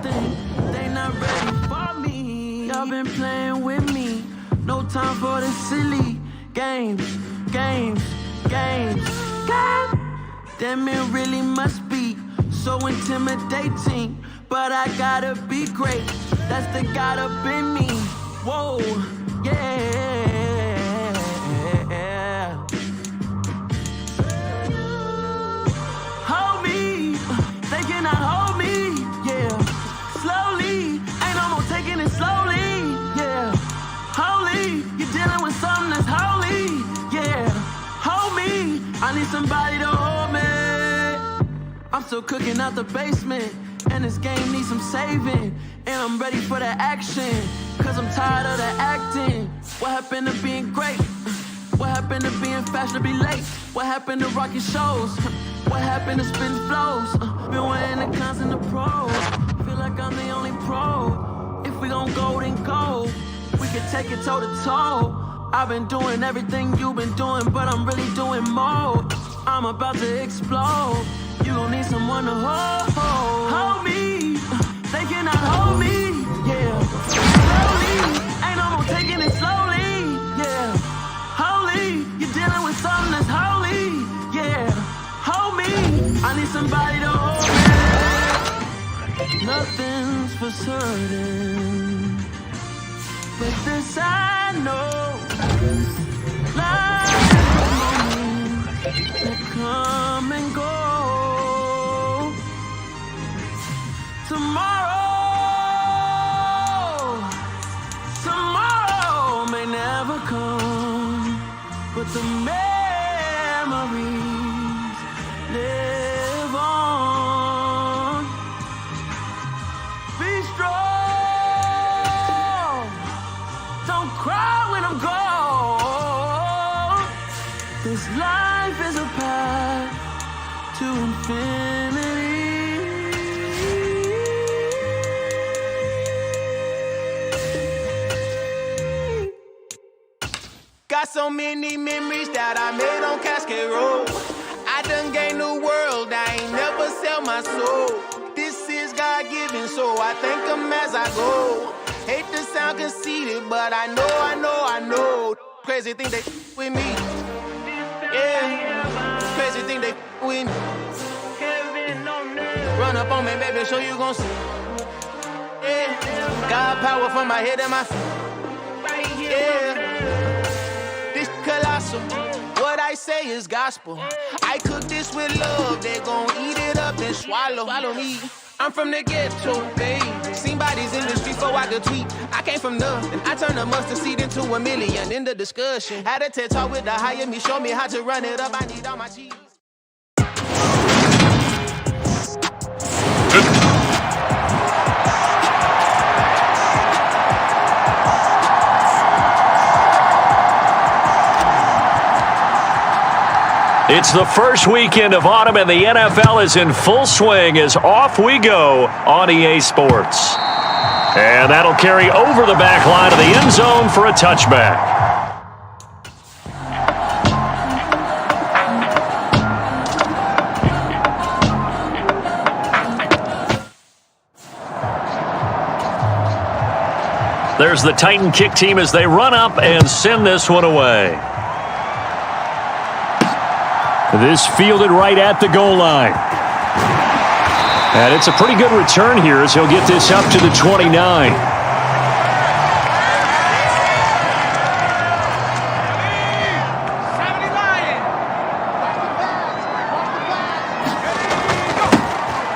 think they not ready for me. Y'all been playing with me. No time for the silly games. God damn, it really must be so intimidating. But I gotta be great. That's the God up in me. Whoa, yeah. Hold me, they cannot hold me, yeah. Slowly, ain't no more taking it slowly, yeah. Holy, you're dealing with something that's holy, yeah. Hold me, I need somebody to hold me. I'm still cooking out the basement, and this game needs some saving. And I'm ready for the action, cause I'm tired of the acting. What happened to being great? What happened to being fashionably late? What happened to rocking shows? What happened to spin flows? Been weighing the cons and the pros. Feel like I'm the only pro. If we gon' go, then go. We can take it toe to toe. I've been doing everything you've been doing, but I'm really doing more. I'm about to explode. You gon' need someone to hold me. They cannot hold me, yeah. Slowly, ain't no more taking it slowly, yeah. Holy, you're dealing with something that's holy, yeah. Hold me, I need somebody to hold me. Nothing's for certain, but this I know. Life is moments that come and go. Tomorrow may never come, but the memories live on. Be strong, don't cry when I'm gone. This life is a path to infinity. Got so many memories that I made on Cascade Road. I done gained the world, I ain't never sell my soul. This is God-given, so I thank him as I go. Hate to sound conceited, but I know. Crazy thing they with me. Yeah, crazy thing they with me. Run up on me, baby, show you gon' see. Yeah, God power from my head and my feet. Yeah. Colossal, what I say is gospel. I cook this with love, they gon' eat it up and swallow me. I'm from the ghetto, babe. Seen bodies in the street before I could tweet. I came from nothing, I turned a mustard seed into a million. In the discussion, had a TED talk with the higher me, show me how to run it up. I need all my cheese. It's the first weekend of autumn, and the NFL is in full swing as off we go on EA Sports. And that'll carry over the back line of the end zone for a touchback. There's the Titan kick team as they run up and send this one away. This fielded right at the goal line. And it's a pretty good return here as he'll get this up to the 29.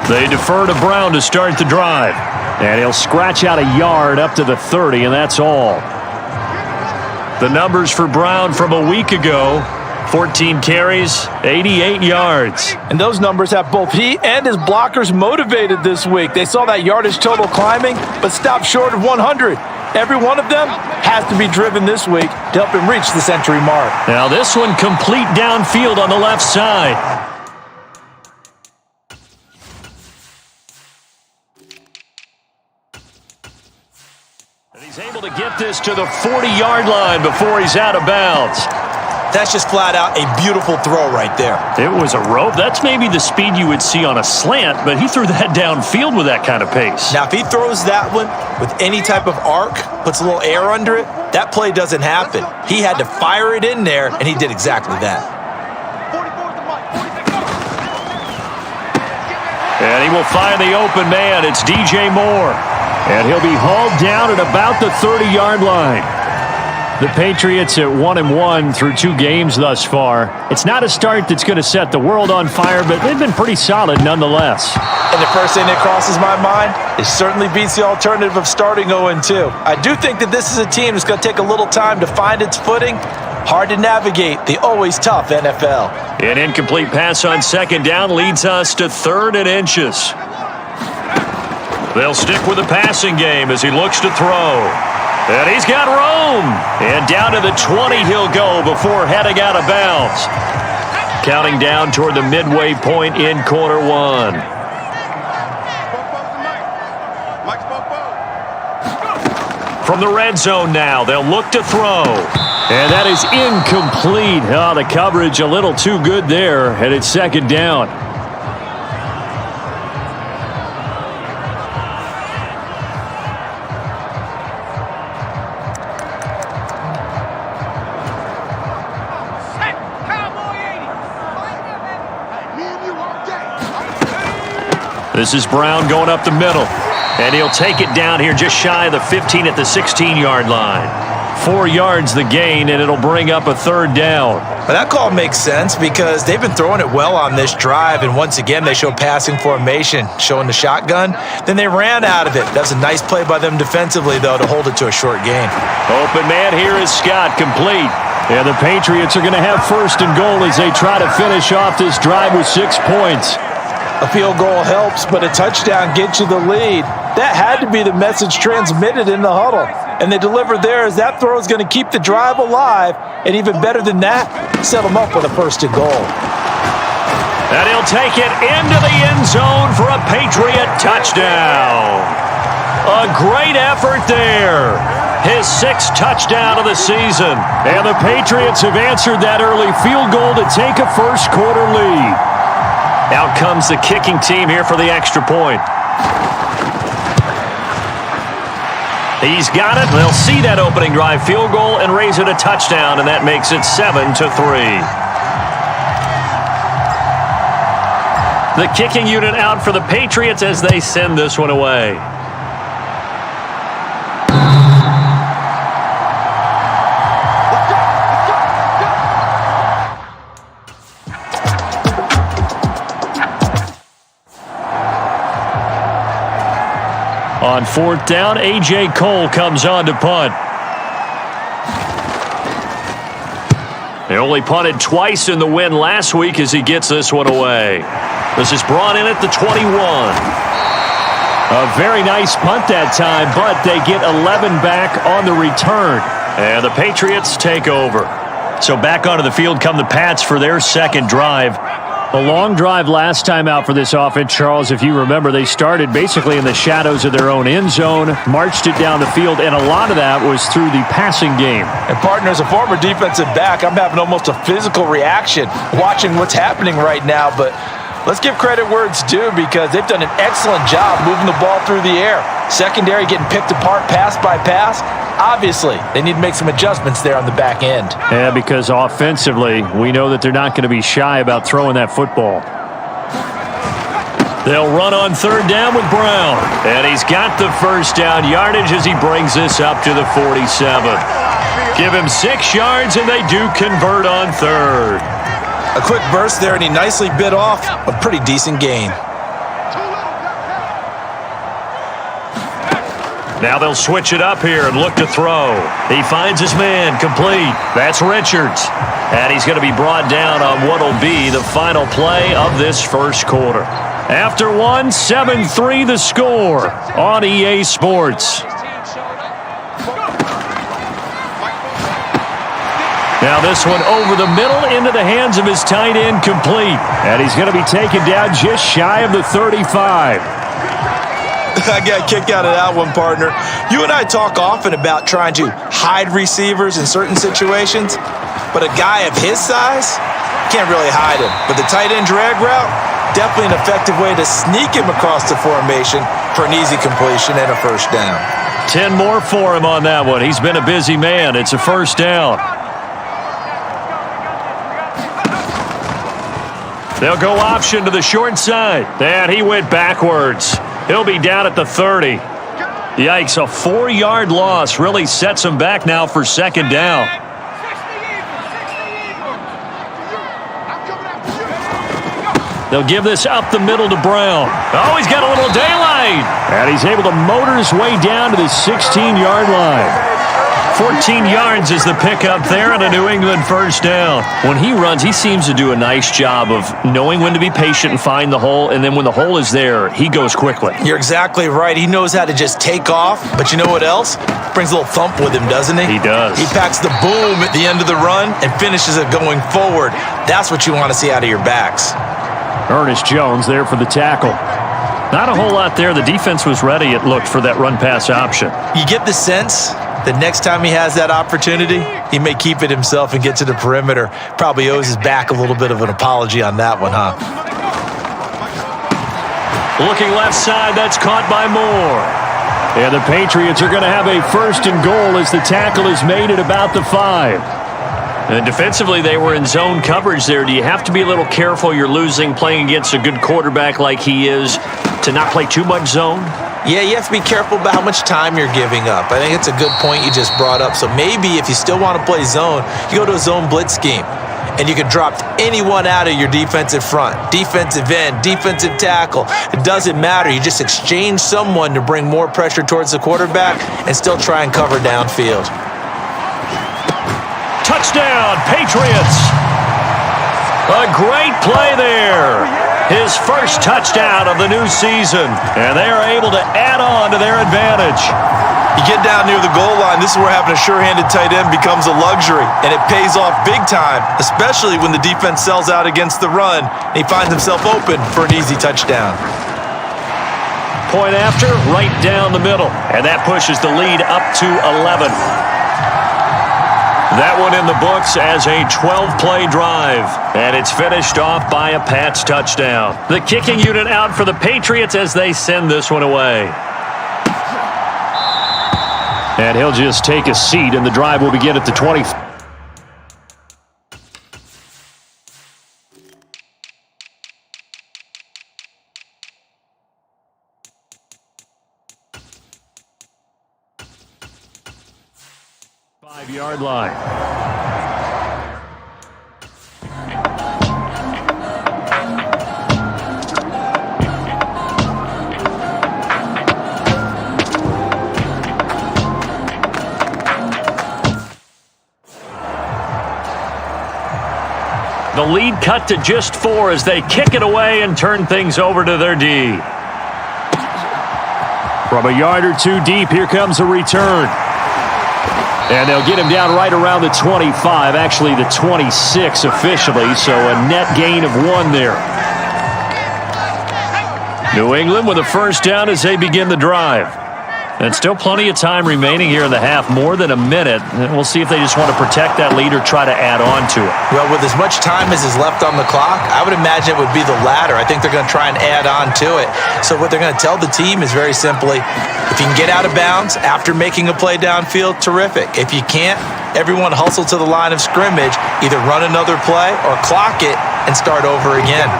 They defer to Brown to start the drive. And he'll scratch out a yard up to the 30, and that's all. The numbers for Brown from a week ago: 14 carries, 88 yards. And those numbers have both he and his blockers motivated this week. They saw that yardage total climbing, but stopped short of 100. Every one of them has to be driven this week to help him reach the century mark. Now this one complete downfield on the left side. And he's able to get this to the 40-yard line before he's out of bounds. That's just flat out a beautiful throw right there. It was a rope. That's maybe the speed you would see on a slant, but he threw that downfield with that kind of pace. Now, if he throws that one with any type of arc, puts a little air under it, that play doesn't happen. He had to fire it in there, and he did exactly that. And he will find the open man. It's DJ Moore. And he'll be hauled down at about the 30-yard line. The Patriots at 1-1 through 2 games thus far. It's not a start that's going to set the world on fire, but they've been pretty solid nonetheless. And the first thing that crosses my mind, it certainly beats the alternative of starting 0-2. I do think that this is a team that's going to take a little time to find its footing. Hard to navigate the always tough NFL. An incomplete pass on second down leads us to 3rd and inches. They'll stick with the passing game as he looks to throw. And he's got room. And down to the 20 he'll go before heading out of bounds. Counting down toward the midway point in quarter 1. From the red zone now, they'll look to throw. And that is incomplete. Oh, the coverage a little too good there, and it's second down. This is Brown going up the middle. And he'll take it down here just shy of the 15 at the 16-yard line. 4 yards the gain, and it'll bring up a 3rd down. But that call makes sense because they've been throwing it well on this drive, and once again they show passing formation, showing the shotgun. Then they ran out of it. That's a nice play by them defensively, though, to hold it to a short gain. Open man here is Scott, complete. And the Patriots are going to have 1st and goal as they try to finish off this drive with 6 points. A field goal helps, but a touchdown gets you the lead. That had to be the message transmitted in the huddle. And they delivered there as that throw is going to keep the drive alive. And even better than that, set them up with a 1st and goal. And he'll take it into the end zone for a Patriot touchdown. A great effort there. His 6th touchdown of the season. And the Patriots have answered that early field goal to take a first quarter lead. Out comes the kicking team here for the extra point. He's got it. They'll see that opening drive field goal and raise it a touchdown, and that makes it 7-3. The kicking unit out for the Patriots as they send this one away. On 4th down, A.J. Cole comes on to punt. They only punted twice in the win last week as he gets this one away. This is brought in at the 21. A very nice punt that time, but they get 11 back on the return. And the Patriots take over. So back onto the field come the Pats for their 2nd drive. A long drive last time out for this offense, Charles. If you remember, they started basically in the shadows of their own end zone, marched it down the field, and a lot of that was through the passing game. And, partner, as a former defensive back, I'm having almost a physical reaction watching what's happening right now. But let's give credit where it's due because they've done an excellent job moving the ball through the air. Secondary getting picked apart pass by pass. Obviously, they need to make some adjustments there on the back end. Yeah, because offensively, we know that they're not going to be shy about throwing that football. They'll run on 3rd down with Brown. And he's got the 1st down yardage as he brings this up to the 47. Give him 6 yards, and they do convert on 3rd. A quick burst there, and he nicely bit off a pretty decent gain. Now they'll switch it up here and look to throw. He finds his man, complete. That's Richards. And he's going to be brought down on what will be the final play of this first quarter. After 1, 7-3 the score on EA Sports. Now this one over the middle into the hands of his tight end, complete. And he's going to be taken down just shy of the 35. I got a kick out of that one, partner. You and I talk often about trying to hide receivers in certain situations, but a guy of his size can't really hide him. But the tight end drag route, definitely an effective way to sneak him across the formation for an easy completion and a first down. 10 more for him on that one. He's been a busy man. It's a first down. They'll go option to the short side. And he went backwards. He'll be down at the 30. Yikes, a 4-yard loss really sets him back now for second down. They'll give this up the middle to Brown. Oh, he's got a little daylight. And he's able to motor his way down to the 16-yard line. 14 yards is the pickup there and a New England first down. When he runs, he seems to do a nice job of knowing when to be patient and find the hole, and then when the hole is there, he goes quickly. You're exactly right. He knows how to just take off, but you know what else? Brings a little thump with him, doesn't he? He does. He packs the boom at the end of the run and finishes it going forward. That's what you want to see out of your backs. Ernest Jones there for the tackle. Not a whole lot there. The defense was ready, it looked, for that run-pass option. You get the sense that next time he has that opportunity, he may keep it himself and get to the perimeter. Probably owes his back a little bit of an apology on that one, huh? Looking left side, that's caught by Moore. And the Patriots are going to have a first and goal as the tackle is made at about the 5. And defensively, they were in zone coverage there. Do you have to be a little careful? You're losing playing against a good quarterback like he is to not play too much zone? Yeah, you have to be careful about how much time you're giving up. I think it's a good point you just brought up. So maybe if you still want to play zone, you go to a zone blitz scheme. And you can drop anyone out of your defensive front, defensive end, defensive tackle. It doesn't matter. You just exchange someone to bring more pressure towards the quarterback and still try and cover downfield. Touchdown, Patriots! A great play there. His first touchdown of the new season. And they are able to add on to their advantage. You get down near the goal line, this is where having a sure-handed tight end becomes a luxury. And it pays off big time, especially when the defense sells out against the run. And he finds himself open for an easy touchdown. Point after, right down the middle. And that pushes the lead up to 11. That one in the books as a 12-play drive. And it's finished off by a Pats touchdown. The kicking unit out for the Patriots as they send this one away. And he'll just take a seat, and the drive will begin at the 20. Five-yard line. The lead cut to just 4 as they kick it away and turn things over to their D. From a yard or two deep, here comes a return. And they'll get him down right around the 25, actually the 26 officially, so a net gain of 1 there. New England with a first down as they begin the drive. And still plenty of time remaining here in the half, more than a minute. And we'll see if they just want to protect that lead or try to add on to it. Well, with as much time as is left on the clock, I would imagine it would be the latter. I think they're going to try and add on to it. So what they're going to tell the team is very simply, if you can get out of bounds after making a play downfield, terrific. If you can't, everyone hustle to the line of scrimmage, either run another play or clock it and start over again.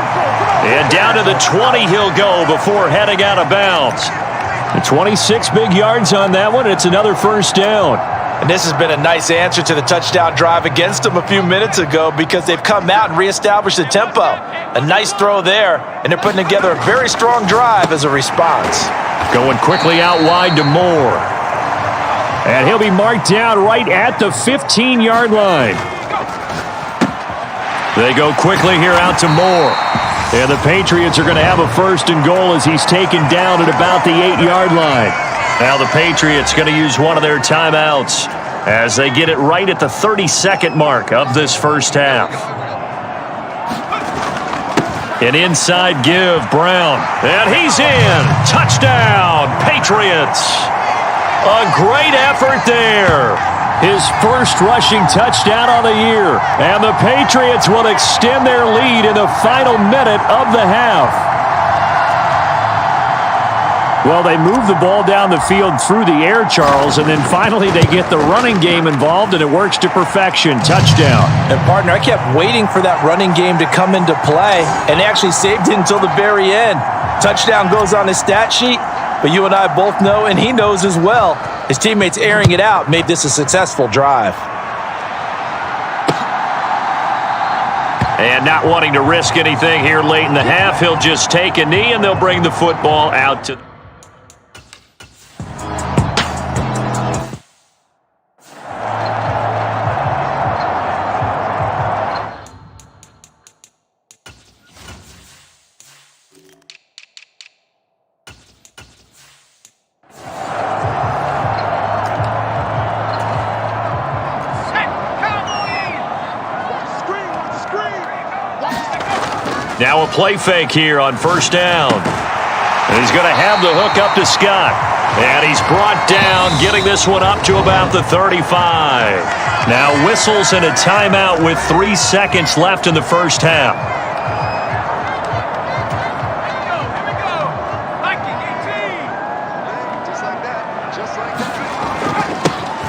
And down to the 20 he'll go before heading out of bounds. 26 big yards on that one. It's another first down. And this has been a nice answer to the touchdown drive against them a few minutes ago because they've come out and reestablished the tempo. A nice throw there, and they're putting together a very strong drive as a response. Going quickly out wide to Moore. And he'll be marked down right at the 15-yard line. They go quickly here out to Moore. And the Patriots are going to have a first and goal as he's taken down at about the 8-yard line. Now the Patriots going to use one of their timeouts as they get it right at the 32nd mark of this first half. An inside give, Brown. And he's in. Touchdown, Patriots. A great effort there. His first rushing touchdown of the year. And the Patriots will extend their lead in the final minute of the half. Well, they move the ball down the field through the air, Charles, and then finally they get the running game involved, and it works to perfection. Touchdown. And, partner, I kept waiting for that running game to come into play, and they actually saved it until the very end. Touchdown goes on his stat sheet, but you and I both know, and he knows as well, his teammates airing it out made this a successful drive. And not wanting to risk anything here late in the half, he'll just take a knee, and they'll bring the football out to... Now a play fake here on first down. And he's going to have the hook up to Scott. And he's brought down, getting this one up to about the 35. Now whistles and a timeout with 3 seconds left in the first half.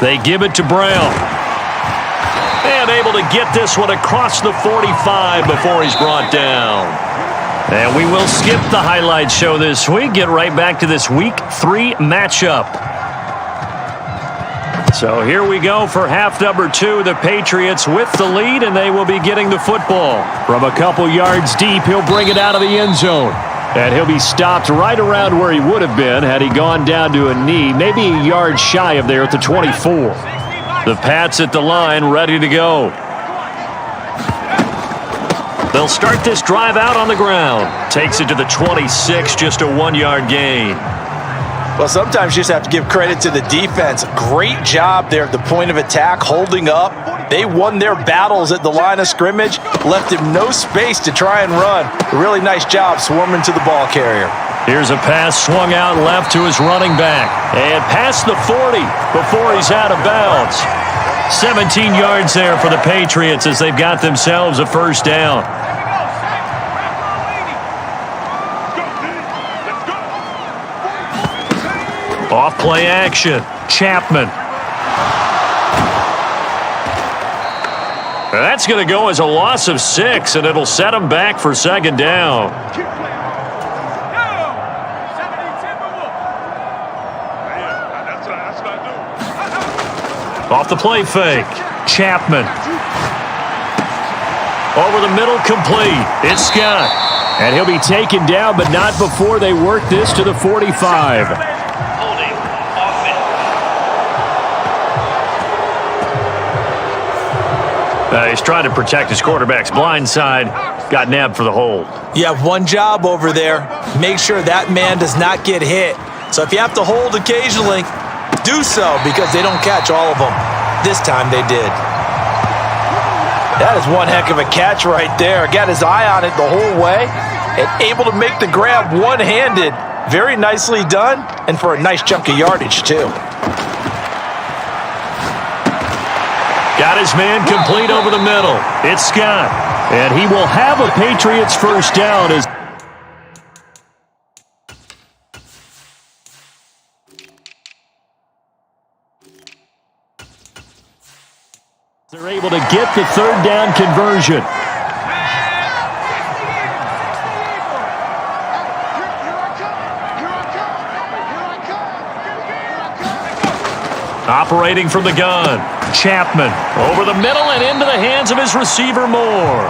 They give it to Brown. And able to get this one across the 45 before he's brought down. And we will skip the highlight show this week. Get right back to this Week 3 matchup. So here we go for half number 2. The Patriots with the lead, and they will be getting the football. From a couple yards deep, he'll bring it out of the end zone. And he'll be stopped right around where he would have been had he gone down to a knee, maybe a yard shy of there at the 24. The Pats at the line, ready to go. They'll start this drive out on the ground. Takes it to the 26, just a 1-yard gain. Well, sometimes you just have to give credit to the defense. Great job there at the point of attack, holding up. They won their battles at the line of scrimmage, left him no space to try and run. A really nice job swarming to the ball carrier. Here's a pass swung out left to his running back. And past the 40 before he's out of bounds. 17 yards there for the Patriots as they've got themselves a first down. Off play action. Chapman. That's going to go as a loss of 6, and it'll set him back for second down. Off the play fake. Chapman. Over the middle, complete. It's Scott. And he'll be taken down, but not before they work this to the 45. He's trying to protect his quarterback's blind side. Got nabbed for the hold. You have one job over there. Make sure that man does not get hit. So if you have to hold occasionally, do so, because they don't catch all of them. This time they did. That is one heck of a catch right there. Got his eye on it the whole way and able to make the grab one-handed. Very nicely done, and for a nice chunk of yardage, too. Got his man complete over the middle. It's Scott. And he will have a Patriots first down as they're able to get the third down conversion. Operating from the gun. Chapman over the middle and into the hands of his receiver Moore.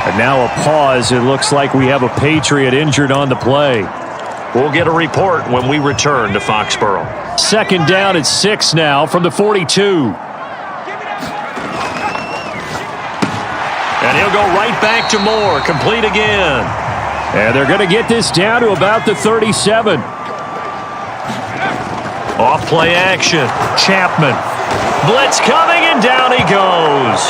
And now a pause. It looks like we have a Patriot injured on the play. We'll get a report when we return to Foxborough. Second down at 6 now from the 42. And he'll go right back to Moore. Complete again. And they're going to get this down to about the 37. Off play action. Chapman. Blitz coming, and down he goes.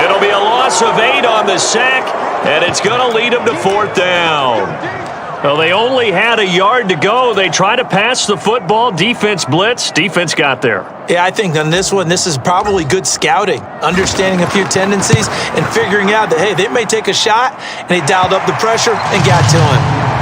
It'll be a loss of 8 on the sack, And it's going to lead them to 4th down. Well, they only had a yard to go. They tried to pass the football. Defense blitz. Defense got there. Yeah, I think on this one, this is probably good scouting, understanding a few tendencies and figuring out that, hey, they may take a shot, and they dialed up the pressure and got to him.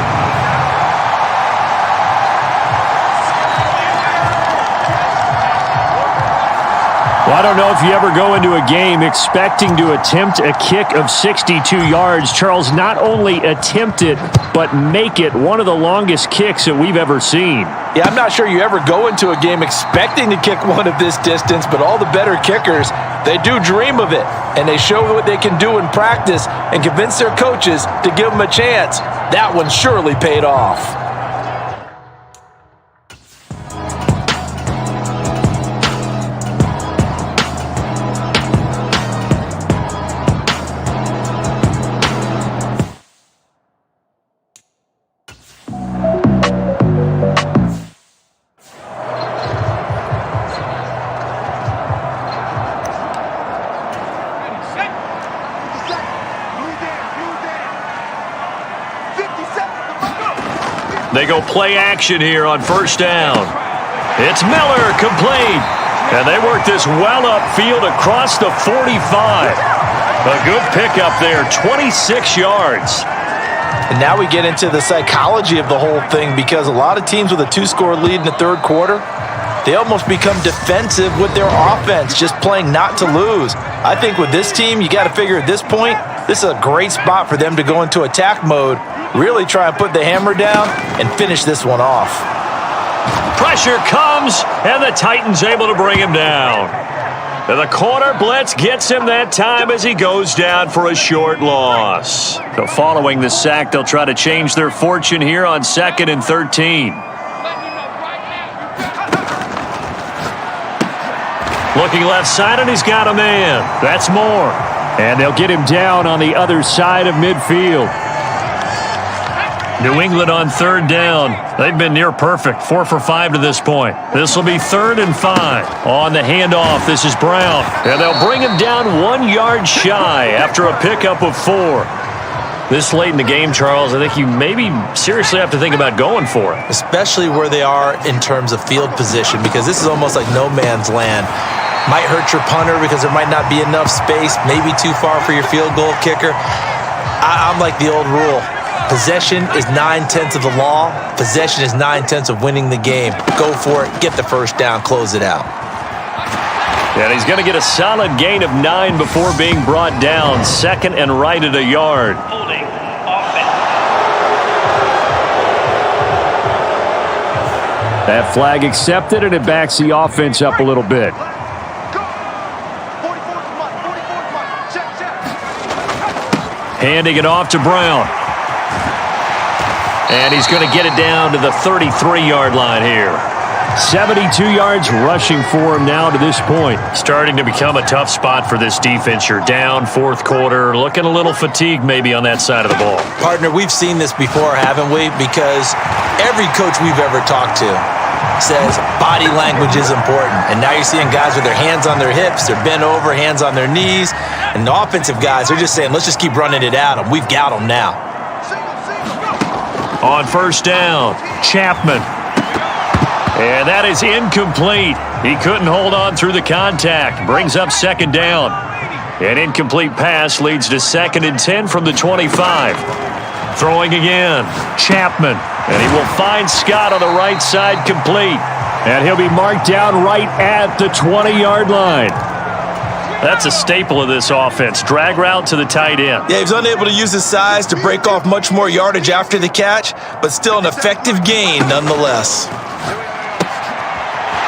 Well, I don't know if you ever go into a game expecting to attempt a kick of 62 yards. Charles, not only attempt it, but make it one of the longest kicks that we've ever seen. Yeah, I'm not sure you ever go into a game expecting to kick one of this distance, but all the better kickers, they do dream of it, and they show what they can do in practice and convince their coaches to give them a chance. That one surely paid off. They go play action here on 1st down. It's Miller, complete. And they work this well upfield across the 45. A good pickup there, 26 yards. And now we get into the psychology of the whole thing, because a lot of teams with a 2-score lead in the 3rd quarter, they almost become defensive with their offense, just playing not to lose. I think with this team, you got to figure at this point, this is a great spot for them to go into attack mode, really try and put the hammer down and finish this one off. Pressure comes, and the Titans able to bring him down. And the corner blitz gets him that time as he goes down for a short loss. So following the sack, they'll try to change their fortune here on 2nd and 13. Looking left side, and he's got a man. That's Moore. And they'll get him down on the other side of midfield. New England on 3rd down. They've been near perfect, 4 for 5 to this point. This will be 3rd and 5. On the handoff, this is Brown. And they'll bring him down 1 yard shy after a pickup of 4. This late in the game, Charles, I think you maybe seriously have to think about going for it. Especially where they are in terms of field position, because this is almost like no man's land. Might hurt your punter because there might not be enough space, maybe too far for your field goal kicker. I'm like the old rule. Possession is 9/10 of the law. Possession is 9/10 of winning the game. Go for it. Get the 1st down. Close it out. And he's going to get a solid gain of 9 before being brought down. 2nd and right at a yard. Holding offense. That flag accepted, and it backs the offense up a little bit. Handing it off to Brown. And he's going to get it down to the 33-yard line here. 72 yards rushing for him now to this point. Starting to become a tough spot for this defense. You're down 4th quarter, looking a little fatigued maybe on that side of the ball. Partner, we've seen this before, haven't we? Because every coach we've ever talked to says body language is important. And now you're seeing guys with their hands on their hips, they're bent over, hands on their knees. And the offensive guys, they're just saying, let's just keep running it at them. We've got them now. On 1st down, Chapman. And that is incomplete. He couldn't hold on through the contact. Brings up 2nd down. An incomplete pass leads to 2nd and 10 from the 25. Throwing again, Chapman. And he will find Scott on the right side, complete. And he'll be marked down right at the 20-yard line. That's a staple of this offense. Drag route to the tight end. Yeah, he was unable to use his size to break off much more yardage after the catch, but still an effective gain nonetheless.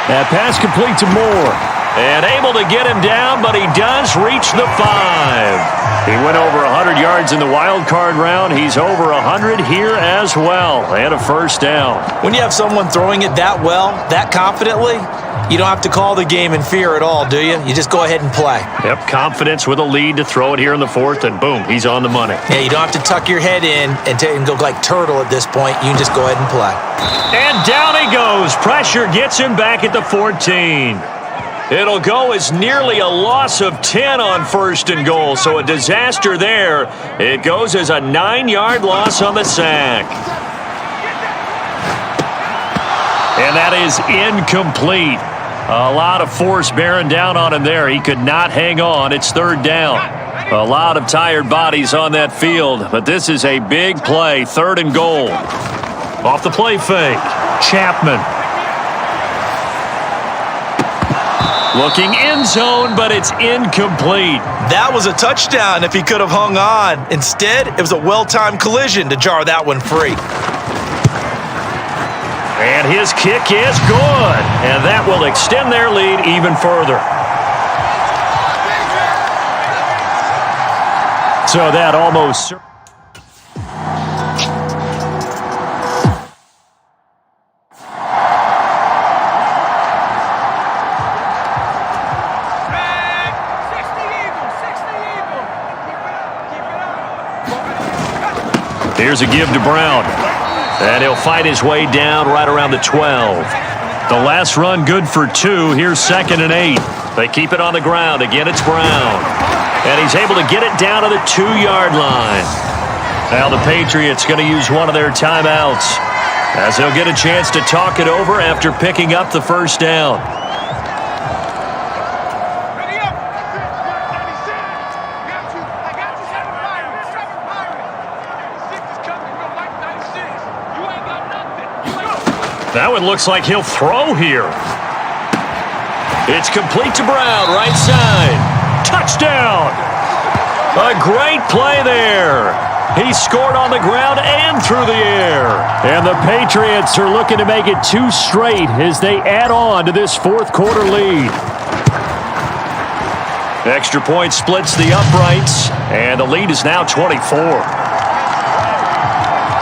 That pass complete to Moore. And able to get him down, but he does reach the 5. He went over 100 yards in the wild card round. He's over 100 here as well. And a 1st down. When you have someone throwing it that well, that confidently, you don't have to call the game in fear at all, do you? You just go ahead and play. Yep, confidence with a lead to throw it here in the 4th, and boom, he's on the money. Yeah, you don't have to tuck your head in and go like turtle at this point. You can just go ahead and play. And down he goes. Pressure gets him back at the 14. It'll go as nearly a loss of 10 on 1st and goal, so a disaster there. It goes as a 9-yard loss on the sack. And that is incomplete. A lot of force bearing down on him there. He could not hang on. It's 3rd down. A lot of tired bodies on that field, but this is a big play. 3rd and goal. Off the play fake, Chapman. Looking end zone, but it's incomplete. That was a touchdown if he could have hung on. Instead, it was a well-timed collision to jar that one free. And his kick is good. And that will extend their lead even further. So that almost... Here's a give to Brown. And he'll fight his way down right around the 12. The last run good for 2. Here's 2nd and 8. They keep it on the ground. Again, it's Brown. And he's able to get it down to the 2-yard line. Now the Patriots going to use one of their timeouts, as they'll get a chance to talk it over after picking up the 1st down. That one looks like he'll throw here. It's complete to Brown, right side. Touchdown! A great play there. He scored on the ground and through the air. And the Patriots are looking to make it 2 straight as they add on to this 4th quarter lead. Extra point splits the uprights, and the lead is now 24.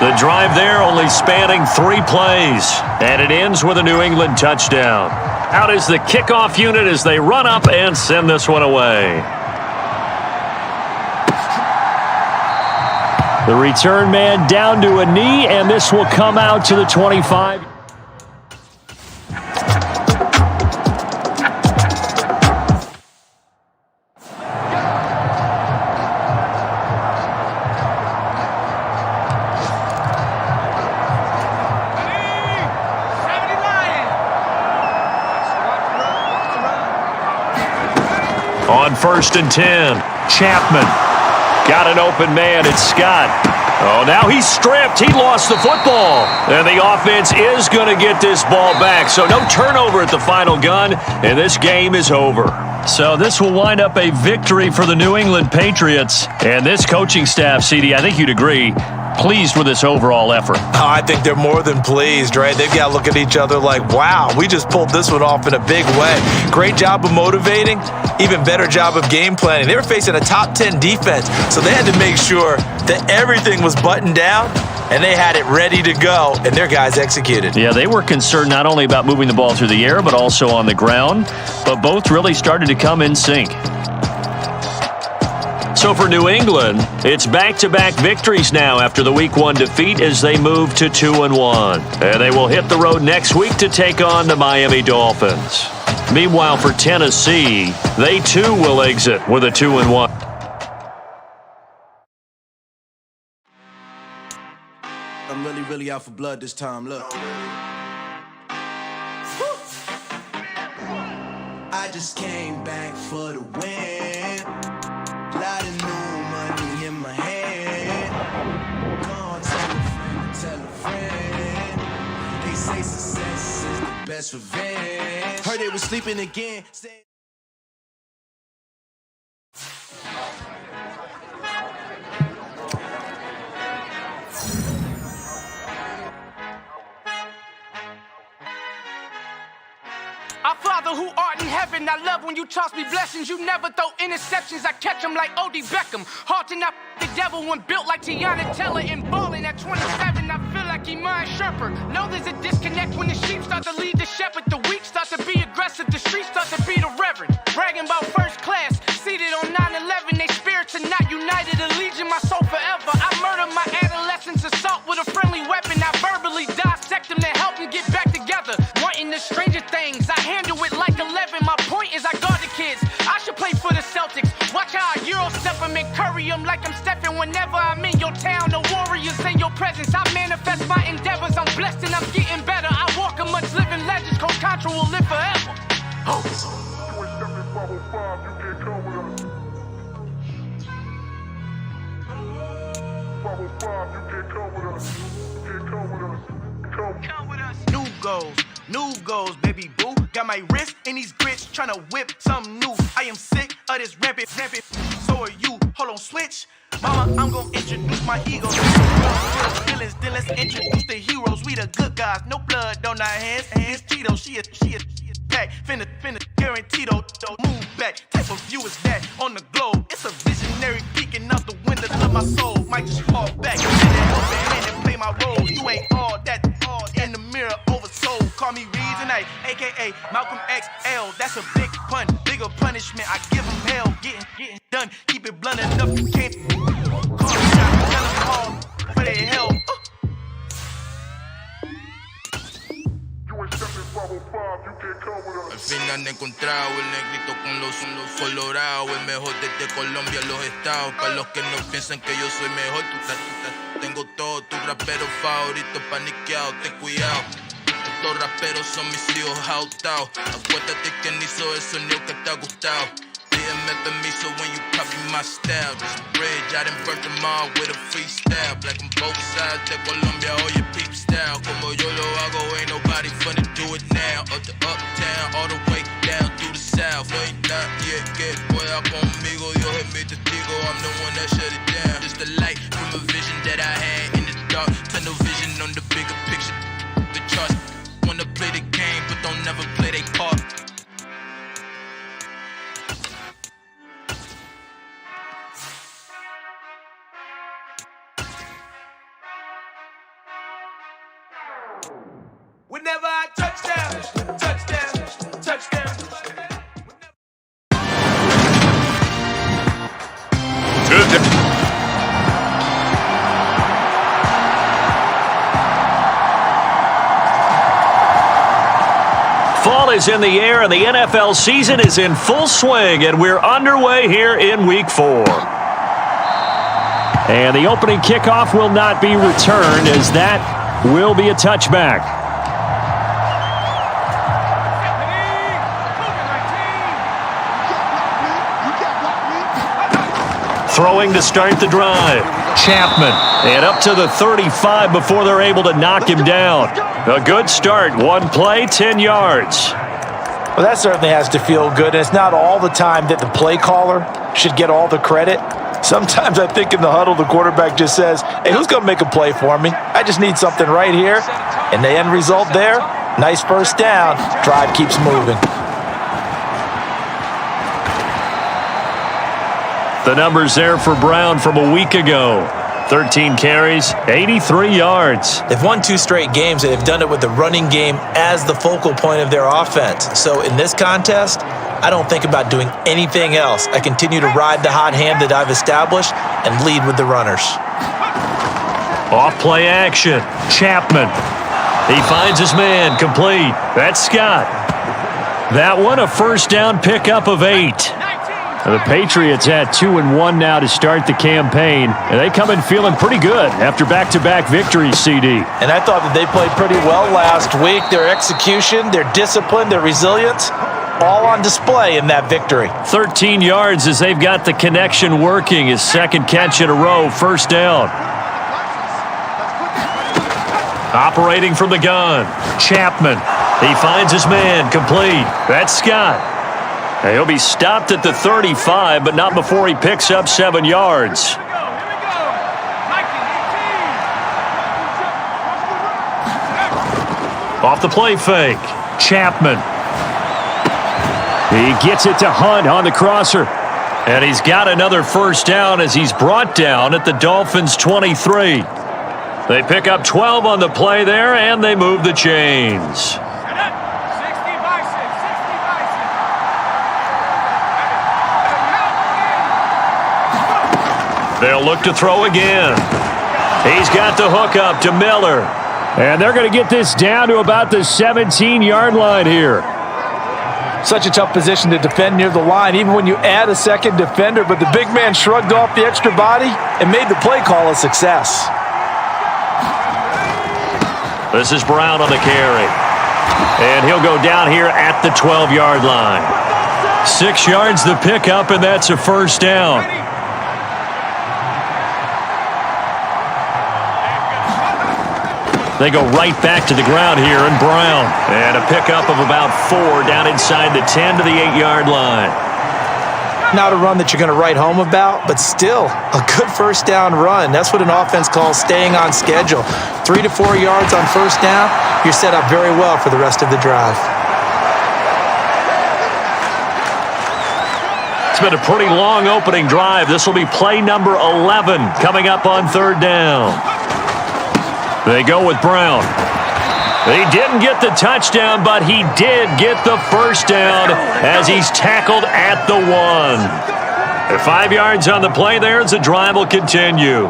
The drive there only spanning 3 plays, and it ends with a New England touchdown. Out is the kickoff unit as they run up and send this one away. The return man down to a knee, and this will come out to the 25. On 1st and 10, Chapman. Got an open man, it's Scott. Oh, now he's stripped. He lost the football. And the offense is going to get this ball back. So no turnover at the final gun, and this game is over. So this will wind up a victory for the New England Patriots. And this coaching staff, CD, I think you'd agree, pleased with this overall effort. Oh, I think they're more than pleased, right? They've got to look at each other like, wow, we just pulled this one off in a big way. Great job of motivating, even better job of game planning. They were facing a top 10 defense, so they had to make sure that everything was buttoned down and they had it ready to go, and their guys executed. Yeah, they were concerned not only about moving the ball through the air, but also on the ground, but both really started to come in sync. So for New England, it's back-to-back victories now after the Week 1 defeat as they move to 2-1. And they will hit the road next week to take on the Miami Dolphins. Meanwhile, for Tennessee, they too will exit with a 2-1. I'm really out for blood this time, look. I just came back for the win. Lot of new money in my hand. Gone, tell a friend. They say success is the best revenge. Heard they was sleeping again. Our Father who art in heaven, I love when you toss me blessings. You never throw interceptions, I catch them like O.D. Beckham. Hard to not the devil when built like Tiana Teller and balling at 27. I feel like Iman Sherper. Know there's a disconnect when the sheep start to lead the shepherd. The weak start to be aggressive, the streets start to be the reverend. Bragging about first class, seated on 9/11. They spirits are not united, a legion, my soul forever. I murder my adolescence, assault with a friendly weapon. I verbally dissect them to help them get back together. Wanting the stranger things, I handle it like 11. My point is whenever I'm in your town. The warriors in your presence. I manifest my endeavors. I'm blessed and I'm getting better. I walk amongst living legends. Coach Contra will live forever. Oh. New goals, baby boo. Got my wrist in these grits, tryna whip something new. I am sick of this rampant. So are you. Hold on, switch. Mama, I'm gonna introduce my ego. Feelings, then let's introduce the heroes. We the good guys, no blood on our hands. Hands Cheeto, she is pack. Finna, guaranteed don't move back. Type of view is that on the globe? It's a visionary peeking out the windows of my soul. Might just fall back. And play my role. You ain't all that. In the mirror, oversold. Call me Reed tonight, aka Malcolm XL. That's a big pun, bigger punishment. I give him hell, getting done. Keep it blunt enough, you can't call me shot, tell them all for their hell. Al fin han encontrado el negrito con los colorados, el mejor desde Colombia a los estados. Para los que no piensan que yo soy mejor, tengo todo, tus raperos favoritos paniqueados, ten cuidado. Estos raperos son mis hijos adoptados. Acuérdate quién hizo el sonido que te ha gustado. Pídeme permiso when you copy my style. This bridge, I done burnt them all with a freestyle. Black on both sides de Colombia, oye peep style. Como yo lo hago, ain't nobody finna do it now. Up the uptown, all the way down through the south. No ain't not yet, que pueda conmigo. Dios es mi testigo, I'm the one that shut it down. Just the light from a vision that I had in the dark. Tunnel vision on the bigger picture. The charts wanna play the game, but don't never play their part. Whenever I touchdown. Fall is in the air, and the NFL season is in full swing, and we're underway here in Week 4. And the opening kickoff will not be returned, as that will be a touchback. Throwing to start the drive. Chapman. And up to the 35 before they're able to knock him down. A good start. One play, 10 yards. Well, that certainly has to feel good. And it's not all the time that the play caller should get all the credit. Sometimes I think in the huddle, the quarterback just says, hey, who's going to make a play for me? I just need something right here. And the end result there, nice first down. Drive keeps moving. The numbers there for Brown from a week ago. 13 carries, 83 yards. They've won 2 straight games, and they've done it with the running game as the focal point of their offense. So in this contest, I don't think about doing anything else. I continue to ride the hot hand that I've established and lead with the runners. Off play action. Chapman. He finds his man, complete. That's Scott. That one a first down pickup of 8. The Patriots at 2-1 now to start the campaign, and they come in feeling pretty good after back-to-back victories, CD. And I thought that they played pretty well last week. Their execution, their discipline, their resilience, all on display in that victory. 13 yards as they've got the connection working. His second catch in a row, first down. Operating from the gun, Chapman. He finds his man, complete. That's Scott. He'll be stopped at the 35, but not before he picks up 7 yards. Off the play fake, Chapman. He gets it to Hunt on the crosser. And he's got another first down as he's brought down at the Dolphins' 23. They pick up 12 on the play there, and they move the chains. They'll look to throw again. He's got the hook up to Miller. And they're going to get this down to about the 17-yard line here. Such a tough position to defend near the line, even when you add a second defender, but the big man shrugged off the extra body and made the play call a success. This is Brown on the carry. And he'll go down here at the 12-yard line. 6 yards the pickup, and that's a first down. They go right back to the ground here, and Brown. And a pickup of about 4 down inside the 10 to the 8-yard line. Not a run that you're going to write home about, but still a good first down run. That's what an offense calls staying on schedule. 3 to 4 yards on first down, you're set up very well for the rest of the drive. It's been a pretty long opening drive. This will be play number 11 coming up on third down. They go with Brown. He didn't get the touchdown, but he did get the first down as he's tackled at the 1. 5 yards on the play there as the drive will continue.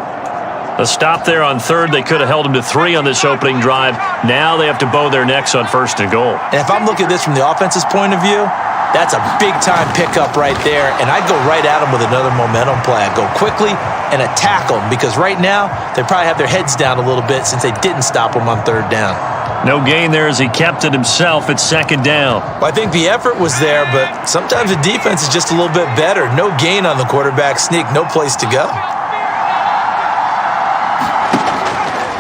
A stop there on third. They could have held him to 3 on this opening drive. Now they have to bow their necks on first and goal. And if I'm looking at this from the offense's point of view, that's a big-time pickup right there, and I'd go right at him with another momentum play. I'd go quickly and attack them because right now they probably have their heads down a little bit since they didn't stop him on third down. No gain there as he kept it himself at second down. Well, I think the effort was there, but sometimes the defense is just a little bit better. No gain on the quarterback sneak, no place to go.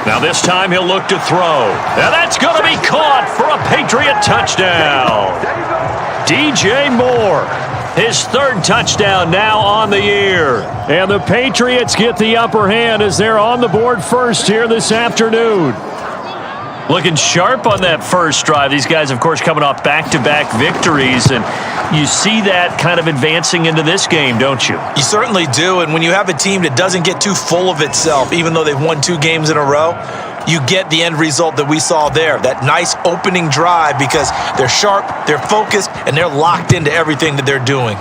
Now this time he'll look to throw. Now that's going to be caught for a Patriot touchdown. DJ Moore, his third touchdown now on the year. And the Patriots get the upper hand as they're on the board first here this afternoon. Looking sharp on that first drive. These guys, of course, coming off back-to-back victories, and you see that kind of advancing into this game, don't you? You certainly do, and when you have a team that doesn't get too full of itself, even though they've won 2 games in a row, you get the end result that we saw there, that nice opening drive because they're sharp, they're focused, and they're locked into everything that they're doing.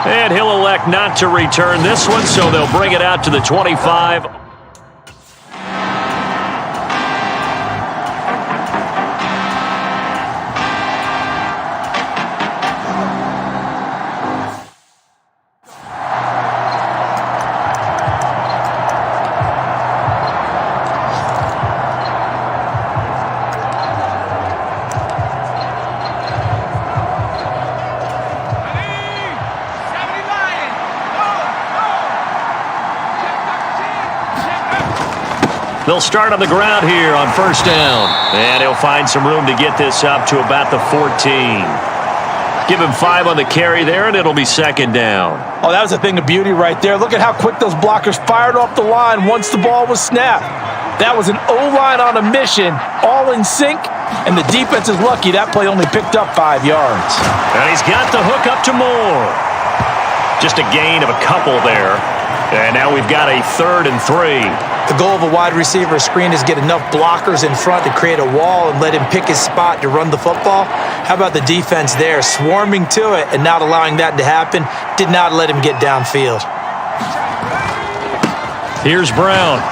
And he'll elect not to return this one, so they'll bring it out to the 25. They'll start on the ground here on first down. And he'll find some room to get this up to about the 14. Give him 5 on the carry there, and it'll be second down. Oh, that was a thing of beauty right there. Look at how quick those blockers fired off the line once the ball was snapped. That was an O-line on a mission, all in sync, and the defense is lucky that play only picked up 5 yards. And he's got the hook up to Moore. Just a gain of a couple there. And now we've got a 3rd and 3. The goal of a wide receiver screen is get enough blockers in front to create a wall and let him pick his spot to run the football. How about the defense there, swarming to it and not allowing that to happen? Did not let him get downfield. Here's Brown.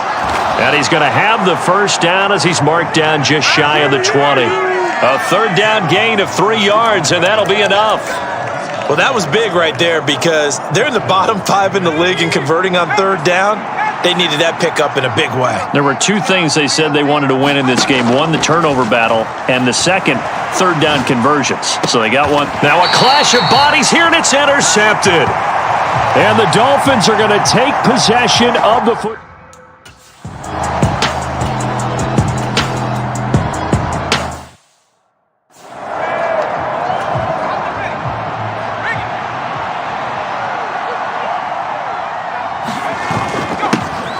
And he's going to have the first down as he's marked down just shy of the 20. A 3rd down gain of 3 yards, and that'll be enough. Well, that was big right there because they're in the bottom 5 in the league and converting on 3rd down. They needed that pickup in a big way. There were 2 things they said they wanted to win in this game. One, the turnover battle, and the second, 3rd down conversions. So they got one. Now a clash of bodies here, and it's intercepted. And the Dolphins are going to take possession of the foot.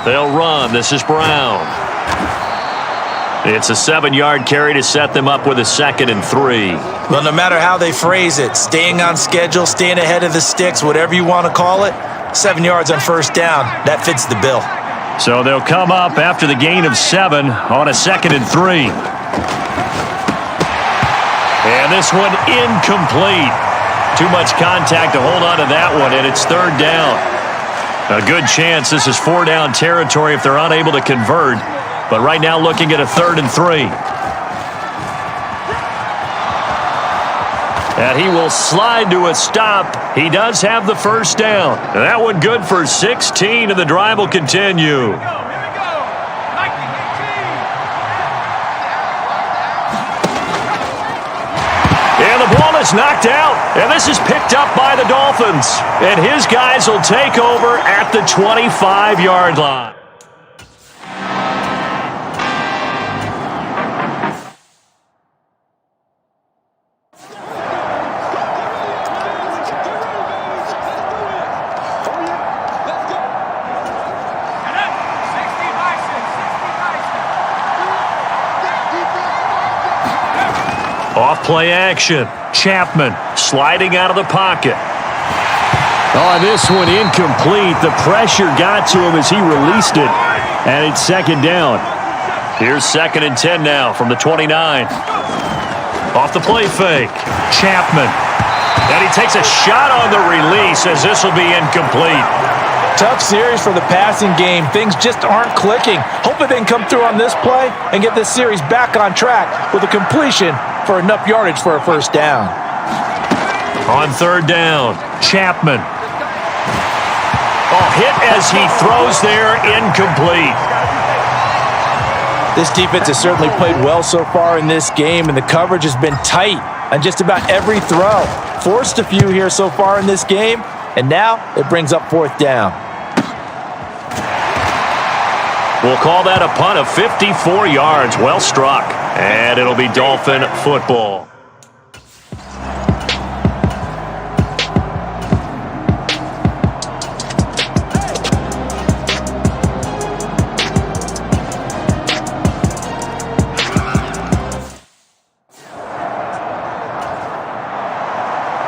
They'll run. This is Brown. It's a 7-yard carry to set them up with a 2nd and 3. Well, no matter how they phrase it, staying on schedule, staying ahead of the sticks, whatever you want to call it, 7 yards on first down, that fits the bill. So they'll come up after the gain of 7 on a 2nd and 3. And this one incomplete. Too much contact to hold on to that one, and it's 3rd down. A good chance this is 4-down territory if they're unable to convert. But right now looking at a 3rd and 3. And he will slide to a stop. He does have the first down. And that one good for 16, and the drive will continue. And the ball is knocked out, and this is picked up by the Dolphins. And his guys will take over at the 25-yard line. Off-play action. Chapman sliding out of the pocket. Oh, this one incomplete. The pressure got to him as he released it. And it's second down. Here's 2nd and 10 now from the 29. Off the play fake. Chapman. And he takes a shot on the release as this will be incomplete. Tough series for the passing game. Things just aren't clicking. Hopefully they can come through on this play and get this series back on track with a completion for enough yardage for a first down. On 3rd down, Chapman. Oh, hit as he throws there, incomplete. This defense has certainly played well so far in this game, and the coverage has been tight on just about every throw. Forced a few here so far in this game, and now it brings up 4th down. We'll call that a punt of 54 yards. Well struck. And it'll be Dolphin football.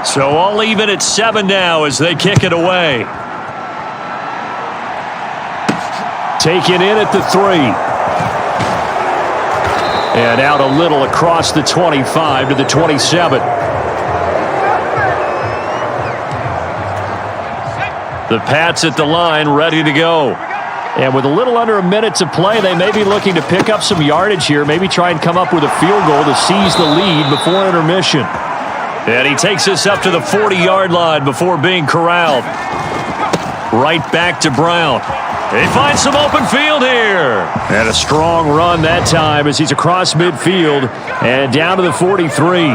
So all even at 7 now as they kick it away. Taken in at the 3. And out a little across the 25 to the 27. The Pats at the line, ready to go. And with a little under a minute to play, they may be looking to pick up some yardage here, maybe try and come up with a field goal to seize the lead before intermission. And he takes us up to the 40-yard line before being corralled. Right back to Brown. They find some open field here. And a strong run that time as he's across midfield and down to the 43.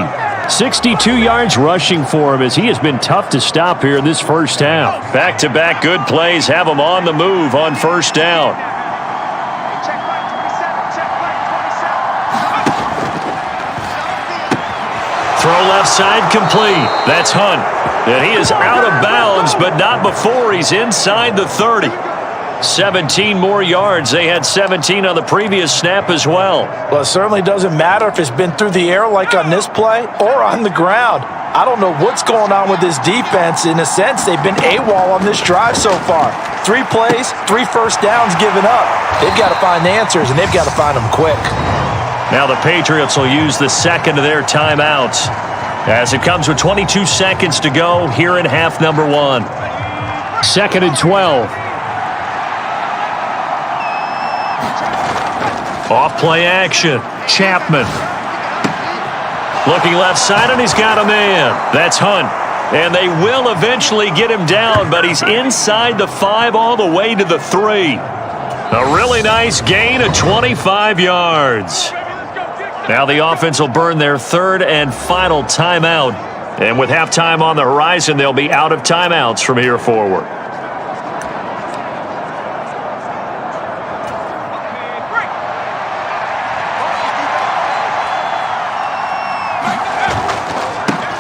62 yards rushing for him as he has been tough to stop here in this first half. Back-to-back good plays have him on the move on first down. Throw left side complete. That's Hunt. And he is out of bounds, but not before he's inside the 30. 17 more yards. They had 17 on the previous snap as well. Well, it certainly doesn't matter if it's been through the air like on this play or on the ground. I don't know what's going on with this defense. In a sense, they've been AWOL on this drive so far. 3 plays, 3 first downs given up. They've got to find answers, and they've got to find them quick. Now the Patriots will use the second of their timeouts as it comes with 22 seconds to go here in half number 1. 2nd and 12. Off-play action. Chapman. Looking left side, and he's got a man. That's Hunt. And they will eventually get him down, but he's inside the 5 all the way to the 3. A really nice gain of 25 yards. Now the offense will burn their 3rd and final timeout. And with halftime on the horizon, they'll be out of timeouts from here forward.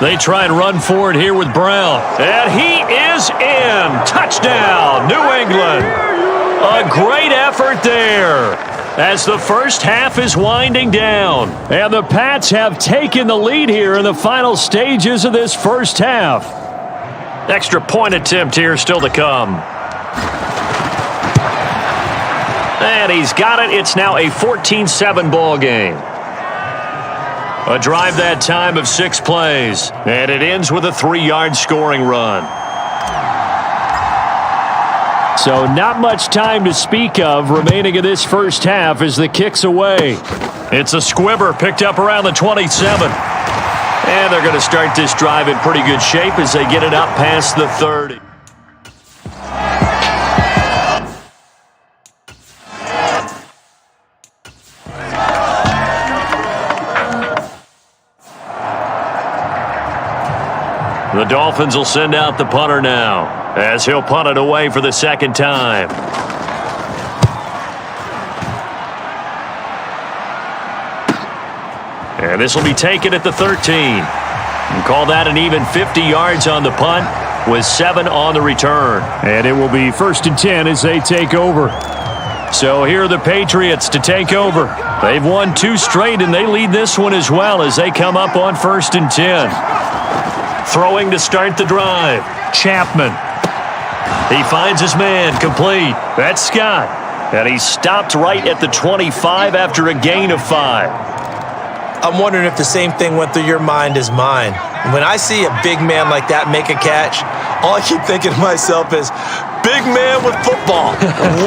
They try and run forward here with Brown. And he is in. Touchdown, New England. A great effort there as the first half is winding down. And the Pats have taken the lead here in the final stages of this first half. Extra point attempt here still to come. And he's got it. It's now a 14-7 ball game. A drive that time of 6 plays. And it ends with a 3-yard scoring run. So not much time to speak of remaining in this first half as the kick's away. It's a squibber picked up around the 27. And they're going to start this drive in pretty good shape as they get it up past the 30. The Dolphins will send out the punter now as he'll punt it away for the second time. And this will be taken at the 13. And call that an even 50 yards on the punt with 7 on the return. And it will be 1st and 10 as they take over. So here are the Patriots to take over. They've won 2 straight, and they lead this one as well as they come up on 1st and 10. Throwing to start the drive. Chapman. He finds his man complete. That's Scott. And he's stopped right at the 25 after a gain of 5. I'm wondering if the same thing went through your mind as mine. When I see a big man like that make a catch, all I keep thinking to myself is, big man with football.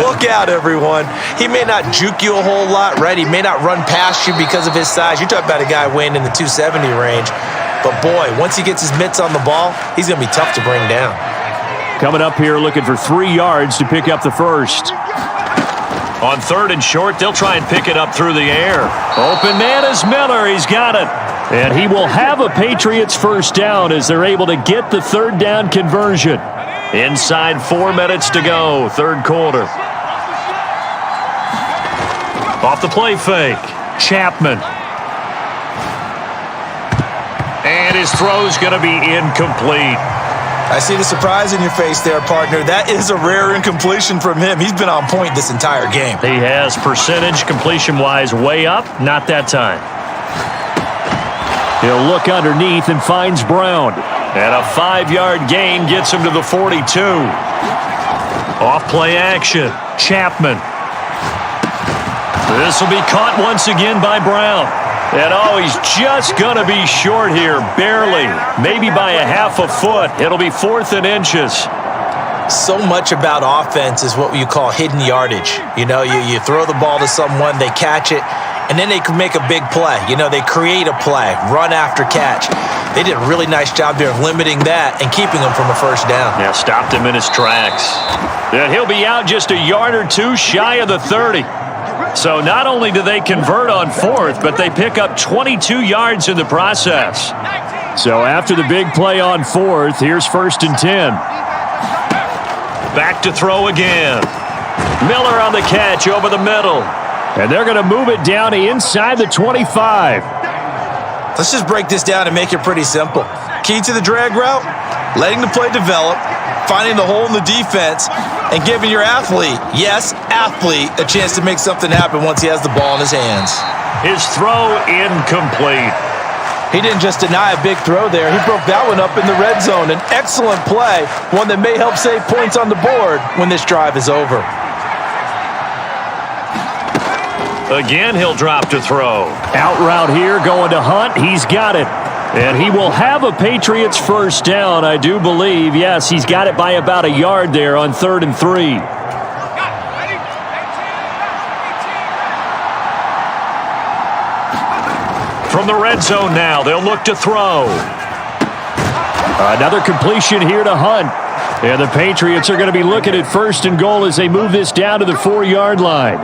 Look out, everyone. He may not juke you a whole lot, right? He may not run past you because of his size. You're talking about a guy weighing in the 270 range. But, boy, once he gets his mitts on the ball, he's going to be tough to bring down. Coming up here looking for 3 yards to pick up the first. On 3rd and short, they'll try and pick it up through the air. Open man is Miller. He's got it. And he will have a Patriots first down as they're able to get the 3rd down conversion. Inside 4 minutes to go, 3rd quarter. Off the play fake. Chapman. And his throw's going to be incomplete. I see the surprise in your face there, partner. That is a rare incompletion from him. He's been on point this entire game. He has percentage completion-wise way up. Not that time. He'll look underneath and finds Brown. And a 5-yard gain gets him to the 42. Off play action. Chapman. This will be caught once again by Brown. And he's just going to be short here, barely. Maybe by a half a foot. It'll be 4th and inches. So much about offense is what you call hidden yardage. You know, you throw the ball to someone, they catch it, and then they can make a big play. You know, they create a play, run after catch. They did a really nice job there of limiting that and keeping him from a first down. Yeah, stopped him in his tracks. And he'll be out just a yard or 2 shy of the 30. So not only do they convert on 4th, but they pick up 22 yards in the process. So after the big play on 4th, here's 1st and 10. Back to throw again. Miller on the catch over the middle. And they're going to move it down to inside the 25. Let's just break this down and make it pretty simple. Key to the drag route, letting the play develop, finding the hole in the defense, and giving your athlete, yes, athlete, a chance to make something happen once he has the ball in his hands. His throw incomplete. He didn't just deny a big throw there. He broke that one up in the red zone. An excellent play, one that may help save points on the board when this drive is over. Again, he'll drop to throw. Out route here, going to Hunt. He's got it. And he will have a Patriots first down, I do believe. Yes, he's got it by about a yard there on 3rd and 3. From the red zone now, they'll look to throw. Another completion here to Hunt. And the Patriots are going to be looking at 1st and goal as they move this down to the 4-yard line.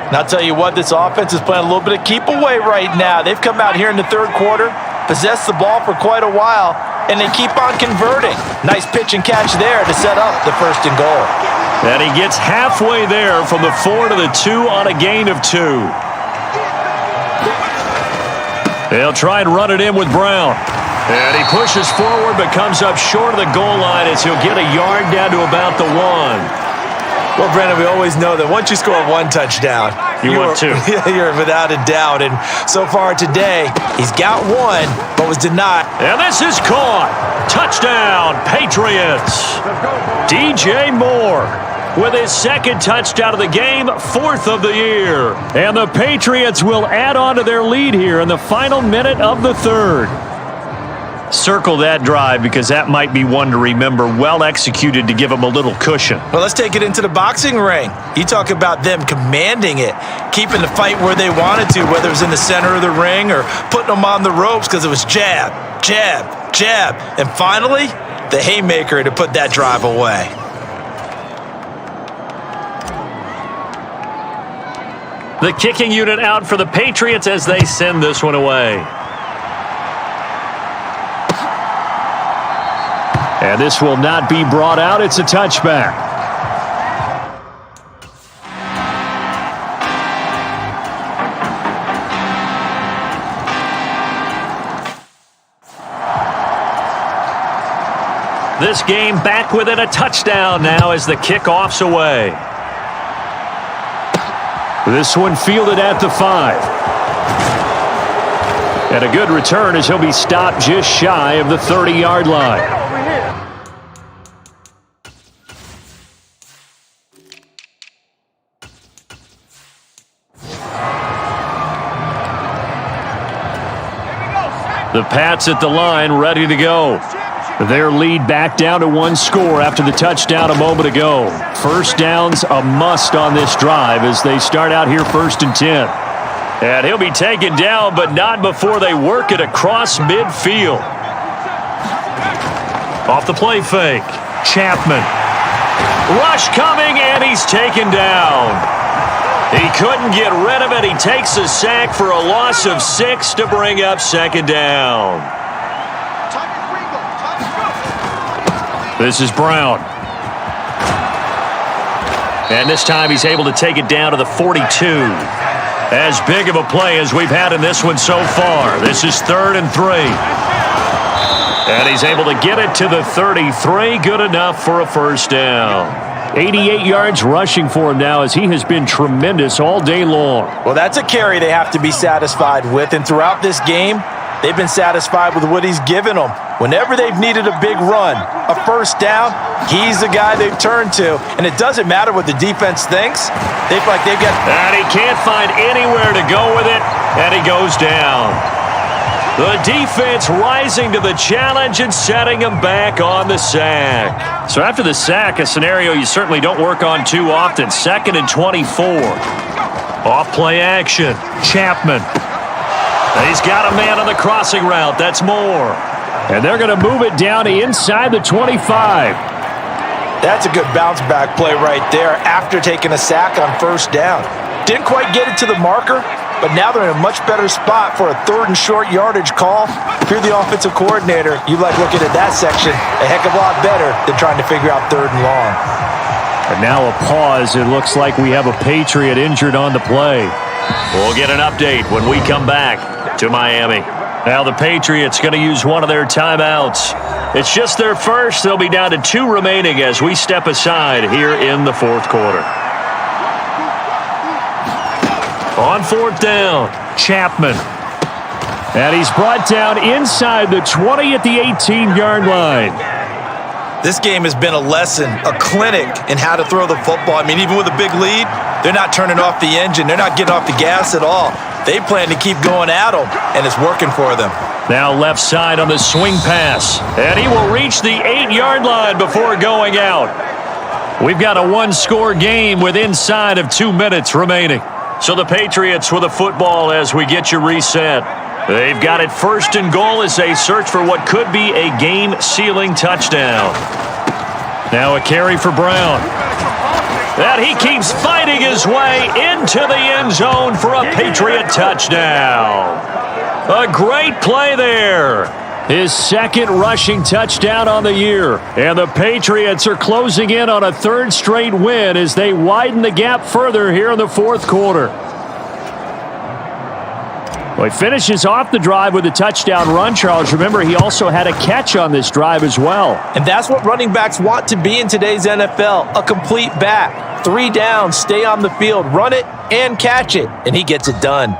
And I'll tell you what, this offense is playing a little bit of keep away right now. They've come out here in the 3rd quarter, possessed the ball for quite a while, and they keep on converting. Nice pitch and catch there to set up the 1st and goal. And he gets halfway there from the 4 to the 2 on a gain of 2. They'll try and run it in with Brown. And he pushes forward but comes up short of the goal line as he'll get a yard down to about the 1. Well, Brandon, we always know that once you score 1 touchdown, want 2. You're without a doubt. And so far today, he's got 1, but was denied. And this is caught. Touchdown, Patriots. DJ Moore with his 2nd touchdown of the game, 4th of the year. And the Patriots will add on to their lead here in the final minute of the 3rd. Circle that drive because that might be one to remember. Well executed to give them a little cushion. Well, let's take it into the boxing ring. You talk about them commanding it, keeping the fight where they wanted to, whether it was in the center of the ring or putting them on the ropes because it was jab, jab, jab. And finally, the haymaker to put that drive away. The kicking unit out for the Patriots as they send this one away. And this will not be brought out. It's a touchback. This game back within a touchdown now as the kickoff's away. This one fielded at the 5. And a good return as he'll be stopped just shy of the 30-yard line. The Pats at the line, ready to go. Their lead back down to 1 score after the touchdown a moment ago. First down's a must on this drive as they start out here 1st and 10. And he'll be taken down, but not before they work it across midfield. Off the play fake. Chapman. Rush coming, and he's taken down. He couldn't get rid of it. He takes a sack for a loss of 6 to bring up 2nd down. This is Brown. And this time he's able to take it down to the 42. As big of a play as we've had in this one so far. This is 3rd and 3. And he's able to get it to the 33. Good enough for a first down. 88 yards rushing for him now as he has been tremendous all day long. Well, that's a carry they have to be satisfied with. And throughout this game, they've been satisfied with what he's given them. Whenever they've needed a big run, a first down, he's the guy they've turned to. And it doesn't matter what the defense thinks. They feel like they've got... And he can't find anywhere to go with it, and he goes down. The defense rising to the challenge and setting him back on the sack. So after the sack, a scenario you certainly don't work on too often. 2nd and 24. Off play action. Chapman. He's got a man on the crossing route. That's Moore. And they're going to move it down to inside the 25. That's a good bounce back play right there after taking a sack on first down. Didn't quite get it to the marker, but now they're in a much better spot for a 3rd and short yardage call. If you're the offensive coordinator, you like looking at that section a heck of a lot better than trying to figure out 3rd and long. And now a pause. It looks like we have a Patriot injured on the play. We'll get an update when we come back to Miami. Now the Patriots going to use one of their timeouts. It's just their first. They'll be down to 2 remaining as we step aside here in the 4th quarter. On 4th down, Chapman. And he's brought down inside the 20 at the 18-yard line. This game has been a lesson, a clinic in how to throw the football. I mean, even with a big lead, they're not turning off the engine. They're not getting off the gas at all. They plan to keep going at them, and it's working for them. Now left side on the swing pass. And he will reach the 8-yard line before going out. We've got a 1-score game with inside of 2 minutes remaining. So the Patriots with a football as we get you reset. They've got it 1st and goal as they search for what could be a game-sealing touchdown. Now a carry for Brown. And he keeps fighting his way into the end zone for a Patriot touchdown. A great play there. His 2nd rushing touchdown on the year. And the Patriots are closing in on a 3rd straight win as they widen the gap further here in the 4th quarter. Well, he finishes off the drive with a touchdown run, Charles. Remember, he also had a catch on this drive as well. And that's what running backs want to be in today's NFL, a complete back. 3 down, stay on the field, run it, and catch it. And he gets it done.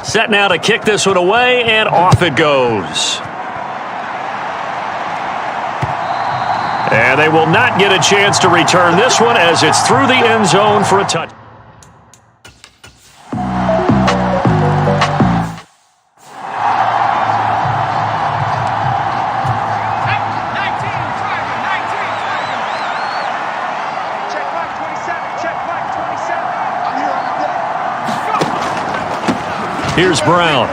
Set now to kick this one away, and off it goes. And they will not get a chance to return this one as it's through the end zone for a touch. Here's Brown.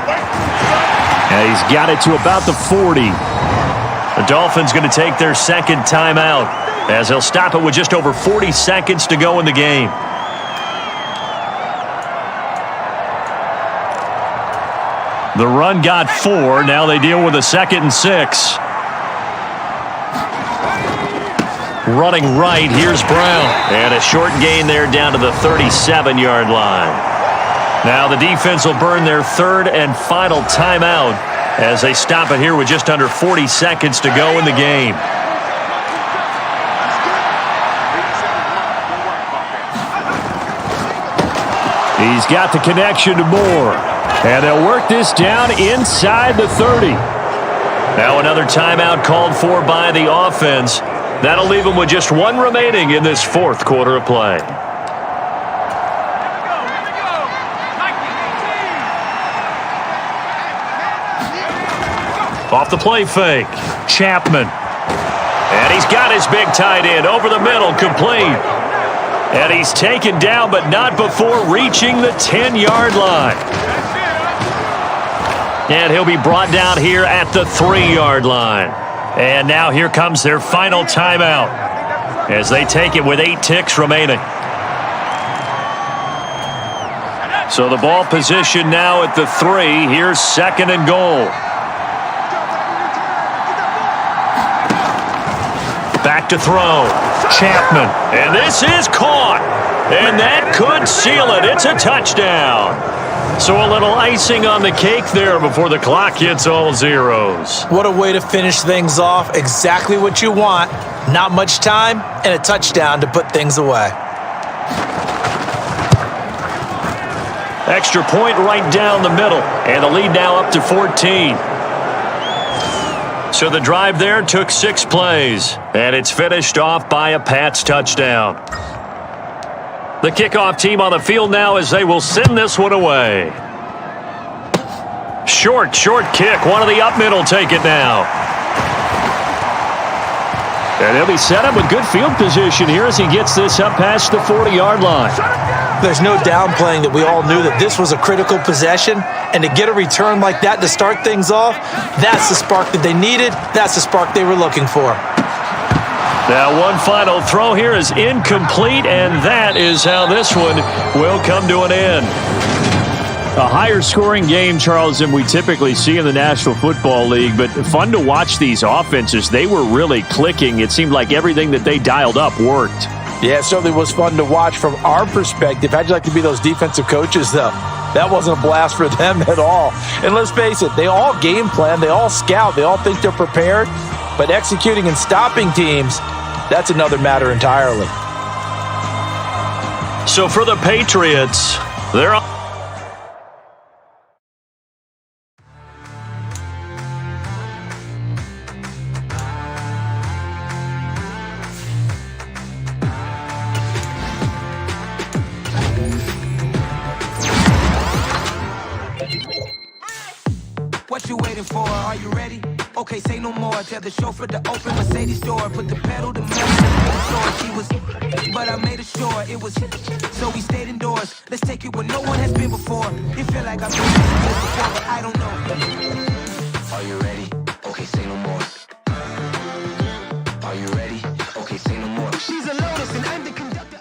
And he's got it to about the 40. The Dolphins going to take their second timeout as they'll stop it with just over 40 seconds to go in the game. The run got 4. Now they deal with a 2nd and 6. Running right, here's Brown. And a short gain there down to the 37-yard line. Now the defense will burn their 3rd and final timeout as they stop it here with just under 40 seconds to go in the game. He's got the connection to Moore. And they'll work this down inside the 30. Now another timeout called for by the offense. That'll leave them with just 1 remaining in this 4th quarter of play. Off the play fake, Chapman. And he's got his big tight end over the middle, complete. And he's taken down, but not before reaching the 10-yard line. And he'll be brought down here at the 3-yard line. And now here comes their final timeout as they take it with 8 ticks remaining. So the ball position now at the 3. Here's 2nd and goal. Back to throw. Chapman. And this is caught. And that could seal it. It's a touchdown. So a little icing on the cake there before the clock hits all zeros. What a way to finish things off. Exactly what you want. Not much time and a touchdown to put things away. Extra point right down the middle. And the lead now up to 14. So the drive there took 6 plays. And it's finished off by a Pats touchdown. The kickoff team on the field now as they will send this one away. Short kick. One of the up middle take it now. And he'll be set up with good field position here as he gets this up past the 40-yard line. There's no downplaying that we all knew that this was a critical possession, and to get a return like that to start things off, that's the spark that they needed. That's the spark they were looking for. Now one final throw here is incomplete, and that is how this one will come to an end. A higher scoring game, Charles, than we typically see in the National Football League, but fun to watch these offenses. They were really clicking. It seemed like everything that they dialed up worked. Yeah, it certainly was fun to watch from our perspective. How'd you like to be those defensive coaches, though? That wasn't a blast for them at all. And let's face it, they all game plan, they all scout, they all think they're prepared, but executing and stopping teams, that's another matter entirely. So for the Patriots, they're on. What you waiting for? Are you ready? Okay, say no more. Tell the chauffeur to open Mercedes door. Put the pedal to metal and make sure she was. But I made it sure it was. So we stayed indoors. Let's take it where no one has been before. You feel like I've been this before, but I don't know. Are you ready? Okay, say no more. Are you ready? Okay, say no more. She's a Lotus and I'm the conductor.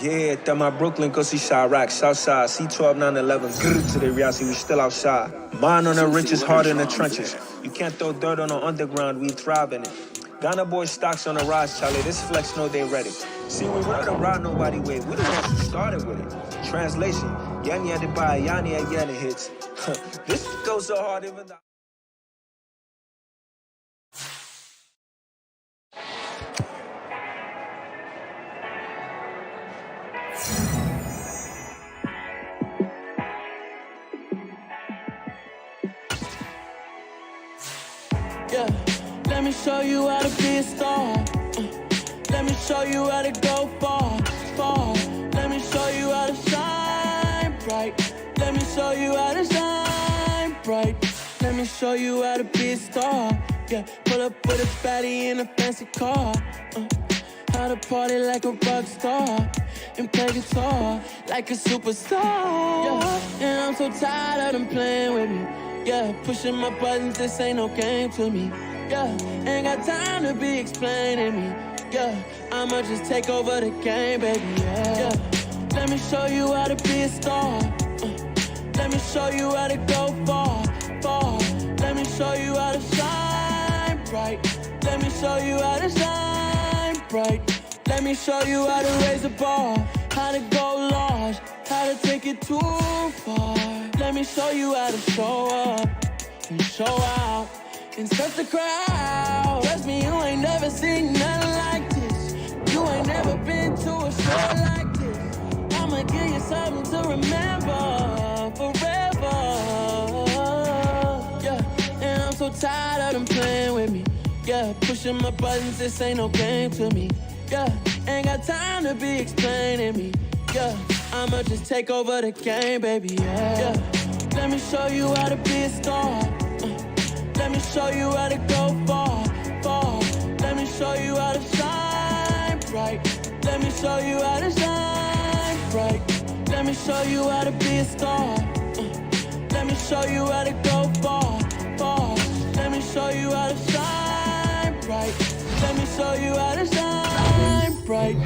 Yeah, that my Brooklyn, go see Chirac, Southside, C12, 911, grrr to the reality, we still outside. Mine on the riches, hard in the trenches. You can't throw dirt on the underground, we thrive in it. Ghana boy stocks on the rise, Charlie, this flex know they ready. See, we ride a ride nobody way, we the ones who started with it. Translation, Yanni had to buy, Yanni had Yanni hits. This goes so hard even though. Yeah, let me show you how to be a star. Let me show you how to go far, far. Let me show you how to shine bright. Let me show you how to shine bright. Let me show you how to be a star. Yeah, pull up with a fatty in a fancy car. How to party like a rock star. and play guitar like a superstar. Yeah. And I'm so tired of them playing with me. Yeah, pushing my buttons, this ain't no game to me. Yeah, ain't got time to be explaining me. Yeah, I'ma just take over the game, baby. Yeah. Let me show you how to be a star. Let me show you how to go far, far. Let me show you how to shine bright. Let me show you how to shine bright. Let me show you how to raise the bar, how to go large, how to take it too far. Let me show you how to show up and show out and search the crowd. Trust me, you ain't never seen nothing like this. You ain't never been to a show like this. I'ma give you something to remember forever. Yeah, and I'm so tired of them playing with me. Yeah, pushing my buttons, this ain't no game to me. Yeah, ain't got time to be explaining me. Yeah, I'ma just take over the game, baby. Yeah, let me show you how to be a star. Let me show you how to go far, far. Let me show you how to shine bright. Let me show you how to shine bright. Let me show you how to be a star. Let me show you how to go far, far. Let me show you how to shine bright. Let me show you how to shine bright.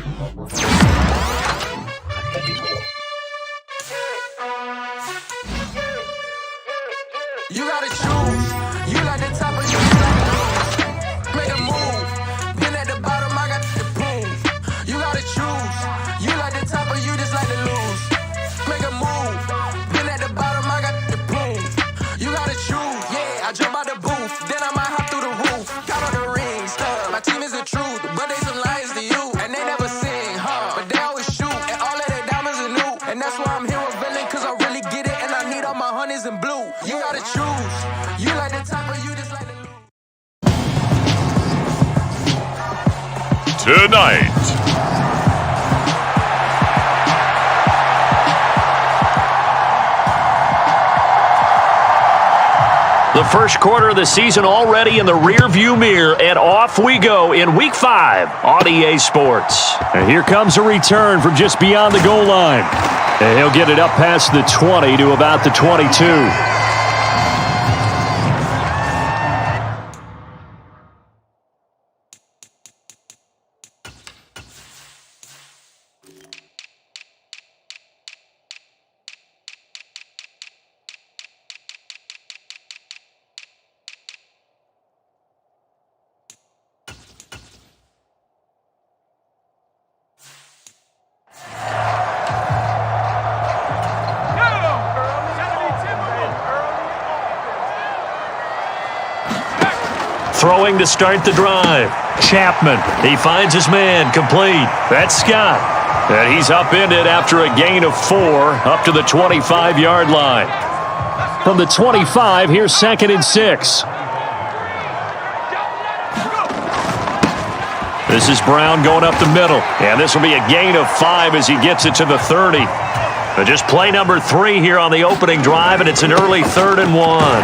You gotta choose. You like the top of you like the lose. Make a move. Been at the bottom, I got the prove. You gotta choose. You like the top of you just like the lose. Make a move. Been at the bottom, I got the prove. You gotta choose. Yeah, I jump out the booth. Then I might hop through the roof. Count on the rings. My team is the truth, but they some liars to you. And they never sing, but they always shoot. And all of their diamonds are new. And that's why I'm here with villain, cause I really get it. And I need all my honeys in blue. You gotta choose. You like the top or you just like the loop. Tonight, the first quarter of the season already in the rearview mirror, and off we go in Week 5 on EA Sports. And here comes a return from just beyond the goal line. And he'll get it up past the 20 to about the 22. Throwing to start the drive. Chapman, he finds his man, complete. That's Scott. And he's upended after a gain of 4 up to the 25-yard line. From the 25, here's 2nd and 6. This is Brown going up the middle. And this will be a gain of 5 as he gets it to the 30. But just play number 3 here on the opening drive, and it's an early 3rd and 1.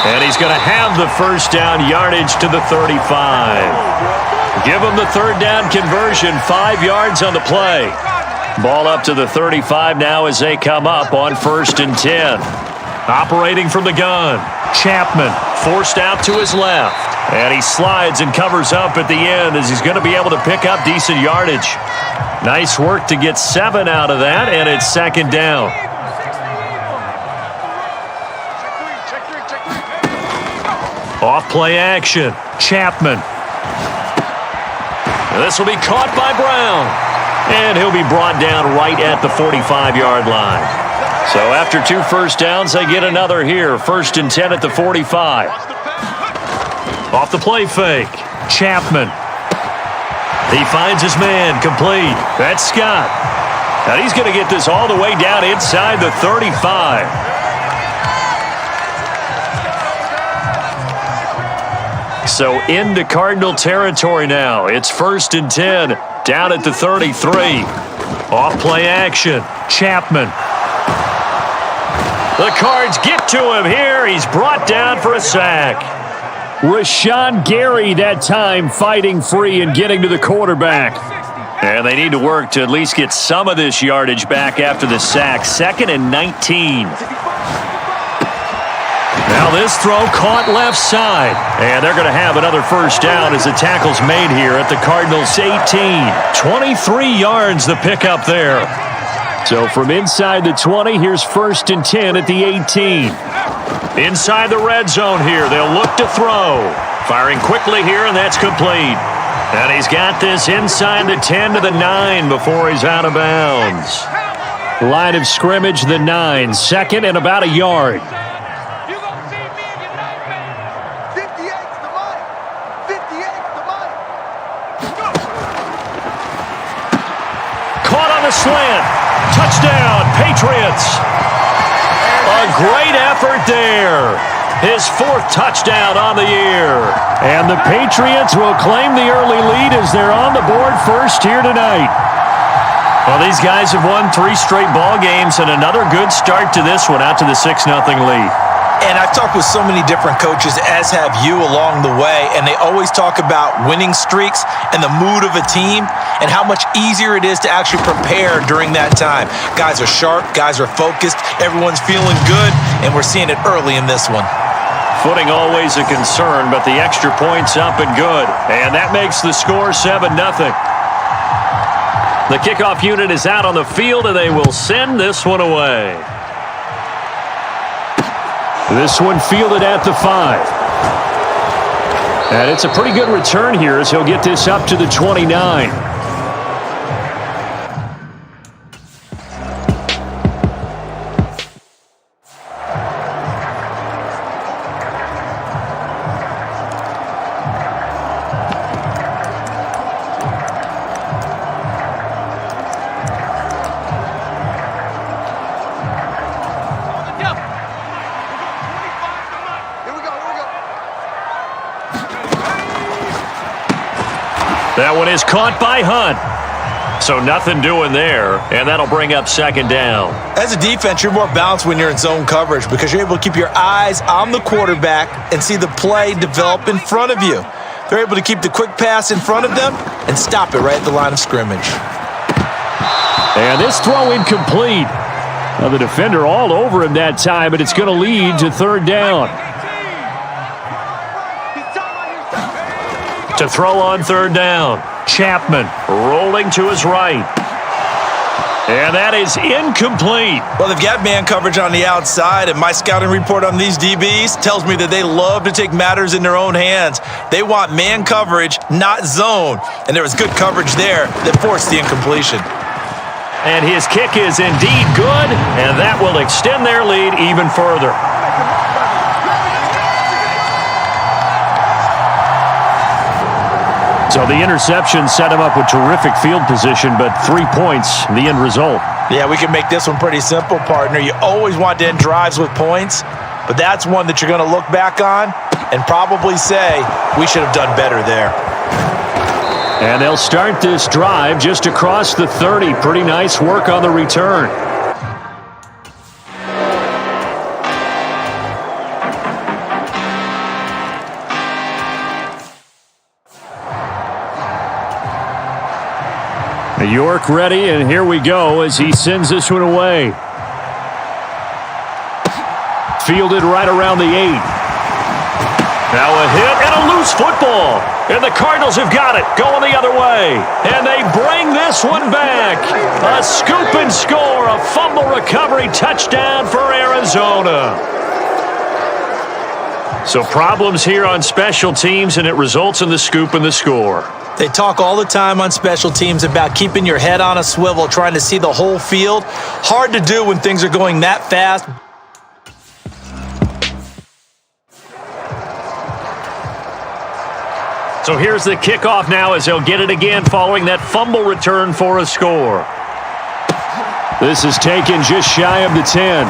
And he's going to have the first down yardage to the 35. Give him the 3rd down conversion, 5 yards on the play. Ball up to the 35 now as they come up on 1st and 10. Operating from the gun, Chapman forced out to his left. And he slides and covers up at the end as he's going to be able to pick up decent yardage. Nice work to get 7 out of that, and it's 2nd down. Off play action, Chapman. This will be caught by Brown. And he'll be brought down right at the 45-yard line. So after 2 first downs, they get another here. 1st and 10 at the 45. Off the play fake, Chapman. He finds his man, complete. That's Scott. And he's going to get this all the way down inside the 35. So into Cardinal territory now. It's 1st and 10, down at the 33. Off play action, Chapman. The Cards get to him here. He's brought down for a sack. Rashawn Gary that time fighting free and getting to the quarterback. And they need to work to at least get some of this yardage back after the sack. 2nd and 19. Now this throw caught left side. And they're going to have another first down as the tackle's made here at the Cardinals' 18. 23 yards the pickup there. So from inside the 20, here's 1st and 10 at the 18. Inside the red zone here, they'll look to throw. Firing quickly here, and that's complete. And he's got this inside the 10 to the 9 before he's out of bounds. Line of scrimmage, the 9. 2nd and about a yard. Caught on the slant. Touchdown, Patriots. A great effort there. His 4th touchdown on the year. And the Patriots will claim the early lead as they're on the board first here tonight. Well, these guys have won 3 straight ball games and another good start to this one out to the 6-0 lead. And I've talked with so many different coaches, as have you, along the way, and they always talk about winning streaks and the mood of a team and how much easier it is to actually prepare during that time. Guys are sharp, guys are focused, everyone's feeling good, and we're seeing it early in this one. Footing always a concern, but the extra point's up and good. And that makes the score 7-0. The kickoff unit is out on the field, and they will send this one away. This one fielded at the 5. And it's a pretty good return here as he'll get this up to the 29. That one is caught by Hunt. So nothing doing there, and that'll bring up 2nd down. As a defense, you're more balanced when you're in zone coverage because you're able to keep your eyes on the quarterback and see the play develop in front of you. They're able to keep the quick pass in front of them and stop it right at the line of scrimmage. And this throw incomplete. Now the defender all over him that time, but it's going to lead to 3rd down. To throw on 3rd down, Chapman rolling to his right. And that is incomplete. Well, they've got man coverage on the outside, and my scouting report on these DBs tells me that they love to take matters in their own hands. They want man coverage, not zone. And there was good coverage there that forced the incompletion. And his kick is indeed good, and that will extend their lead even further. So the interception set him up with terrific field position, but 3 points, the end result. Yeah, we can make this one pretty simple, partner. You always want to end drives with points, but that's one that you're going to look back on and probably say, we should have done better there. And they'll start this drive just across the 30. Pretty nice work on the return. York ready, and here we go as he sends this one away. Fielded right around the 8. Now a hit and a loose football. And the Cardinals have got it, going the other way. And they bring this one back. A scoop and score, a fumble recovery touchdown for Arizona. So problems here on special teams, and it results in the scoop and the score. They talk all the time on special teams about keeping your head on a swivel, trying to see the whole field. Hard to do when things are going that fast. So here's the kickoff now as they'll get it again following that fumble return for a score. This is taken just shy of the 10.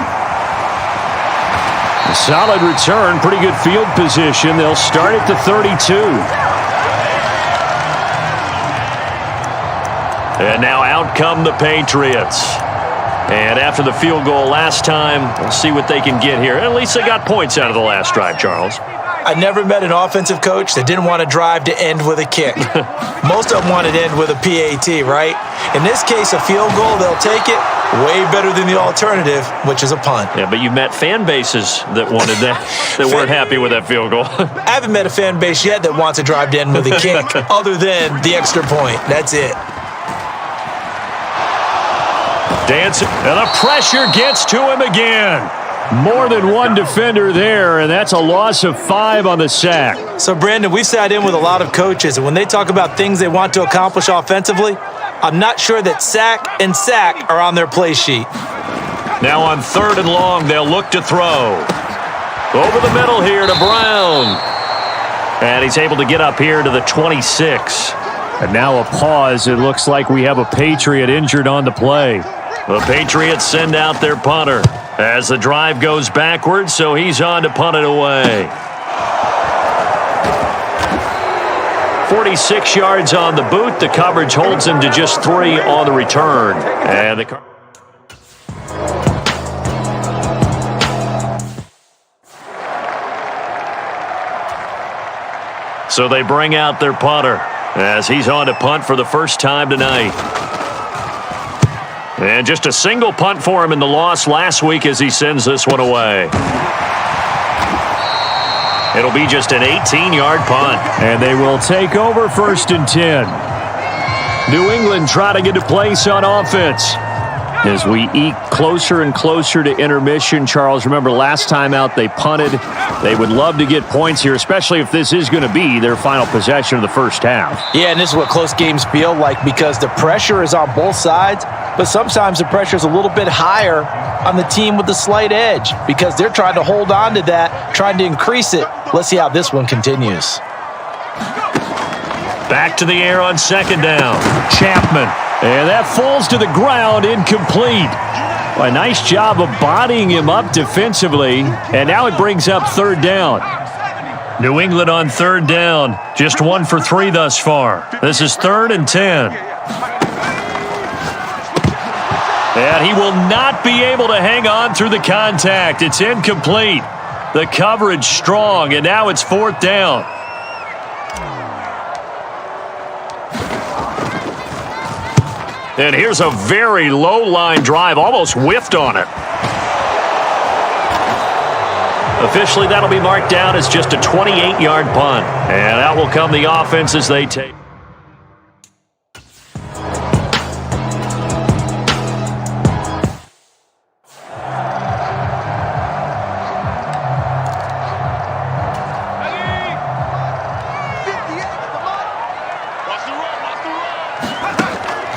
A solid return, pretty good field position. They'll start at the 32. And now out come the Patriots. And after the field goal last time, we'll see what they can get here. At least they got points out of the last drive, Charles. I I never met an offensive coach that didn't want to drive to end with a kick. Most of them wanted to end with a PAT, right? In this case, a field goal, they'll take it. Way better than the alternative, which is a punt. Yeah, but you met fan bases that wanted that, that weren't happy with that field goal. I haven't met a fan base yet that wants to drive to end with a kick other than the extra point. That's it. Dancing, and the pressure gets to him again. More than one defender there, and that's a loss of 5 on the sack. So, Brandon, we sat in with a lot of coaches, and when they talk about things they want to accomplish offensively, I'm not sure that sack and sack are on their play sheet. Now on 3rd and long, they'll look to throw. Over the middle here to Brown. And he's able to get up here to the 26. And now a pause. It looks like we have a Patriot injured on the play. The Patriots send out their punter as the drive goes backwards, so he's on to punt it away. 46 yards on the boot. The coverage holds him to just 3 on the return. And the so they bring out their punter as he's on to punt for the first time tonight. And just a single punt for him in the loss last week as he sends this one away. It'll be just an 18-yard punt. And they will take over 1st and 10. New England try to get a place on offense. As we eke closer and closer to intermission, Charles, remember last time out they punted. They would love to get points here, especially if this is going to be their final possession of the first half. Yeah, and this is what close games feel like because the pressure is on both sides, but sometimes the pressure is a little bit higher on the team with the slight edge because they're trying to hold on to that, trying to increase it. Let's see how this one continues. Back to the air on 2nd down. Chapman. And that falls to the ground, incomplete. A nice job of bodying him up defensively. And now it brings up 3rd down. New England on 3rd down. Just 1 for 3 thus far. This is 3rd and 10. And he will not be able to hang on through the contact. It's incomplete. The coverage strong, and now it's 4th down. And here's a very low-line drive, almost whiffed on it. Officially, that'll be marked down as just a 28-yard punt. And out will come the offense as they take.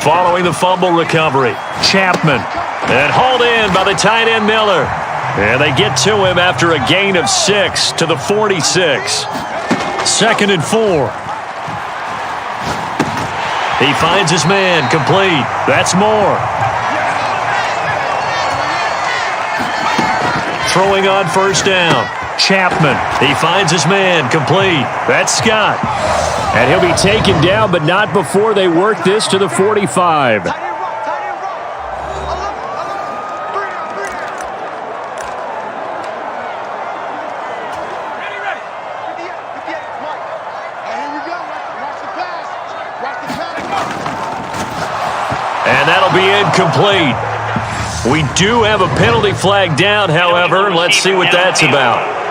Following the fumble recovery, Chapman. And hauled in by the tight end Miller. And they get to him after a gain of 6 to the 46. 2nd and 4. He finds his man, complete. That's Moore. Throwing on 1st down. Chapman. He finds his man, complete. That's Scott. And he'll be taken down, but not before they work this to the 45. And that'll be incomplete. We do have a penalty flag down, however. Let's see what that's about.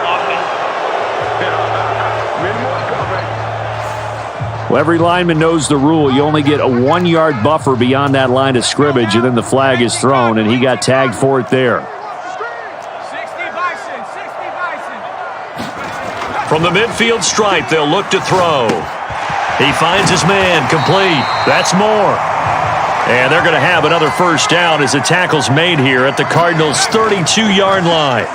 Well, every lineman knows the rule. You only get a 1-yard buffer beyond that line of scrimmage, and then the flag is thrown, and he got tagged for it there. From the midfield stripe, they'll look to throw. He finds his man, complete. That's Moore. And they're going to have another 1st down as the tackle's made here at the Cardinals' 32-yard line.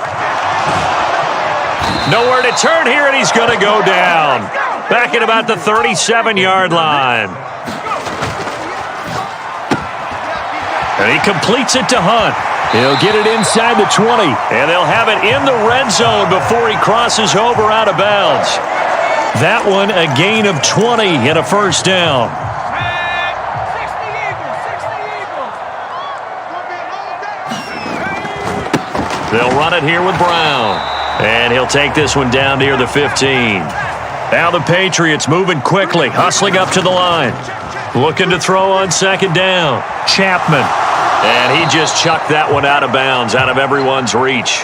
Nowhere to turn here, and he's going to go down. Back at about the 37-yard line. And he completes it to Hunt. He'll get it inside the 20. And they'll have it in the red zone before he crosses over out of bounds. That one a gain of 20 and a 1st down. They'll run it here with Brown. And he'll take this one down near the 15. Now the Patriots moving quickly, hustling up to the line. Looking to throw on second down. Chapman. And he just chucked that one out of bounds, out of everyone's reach.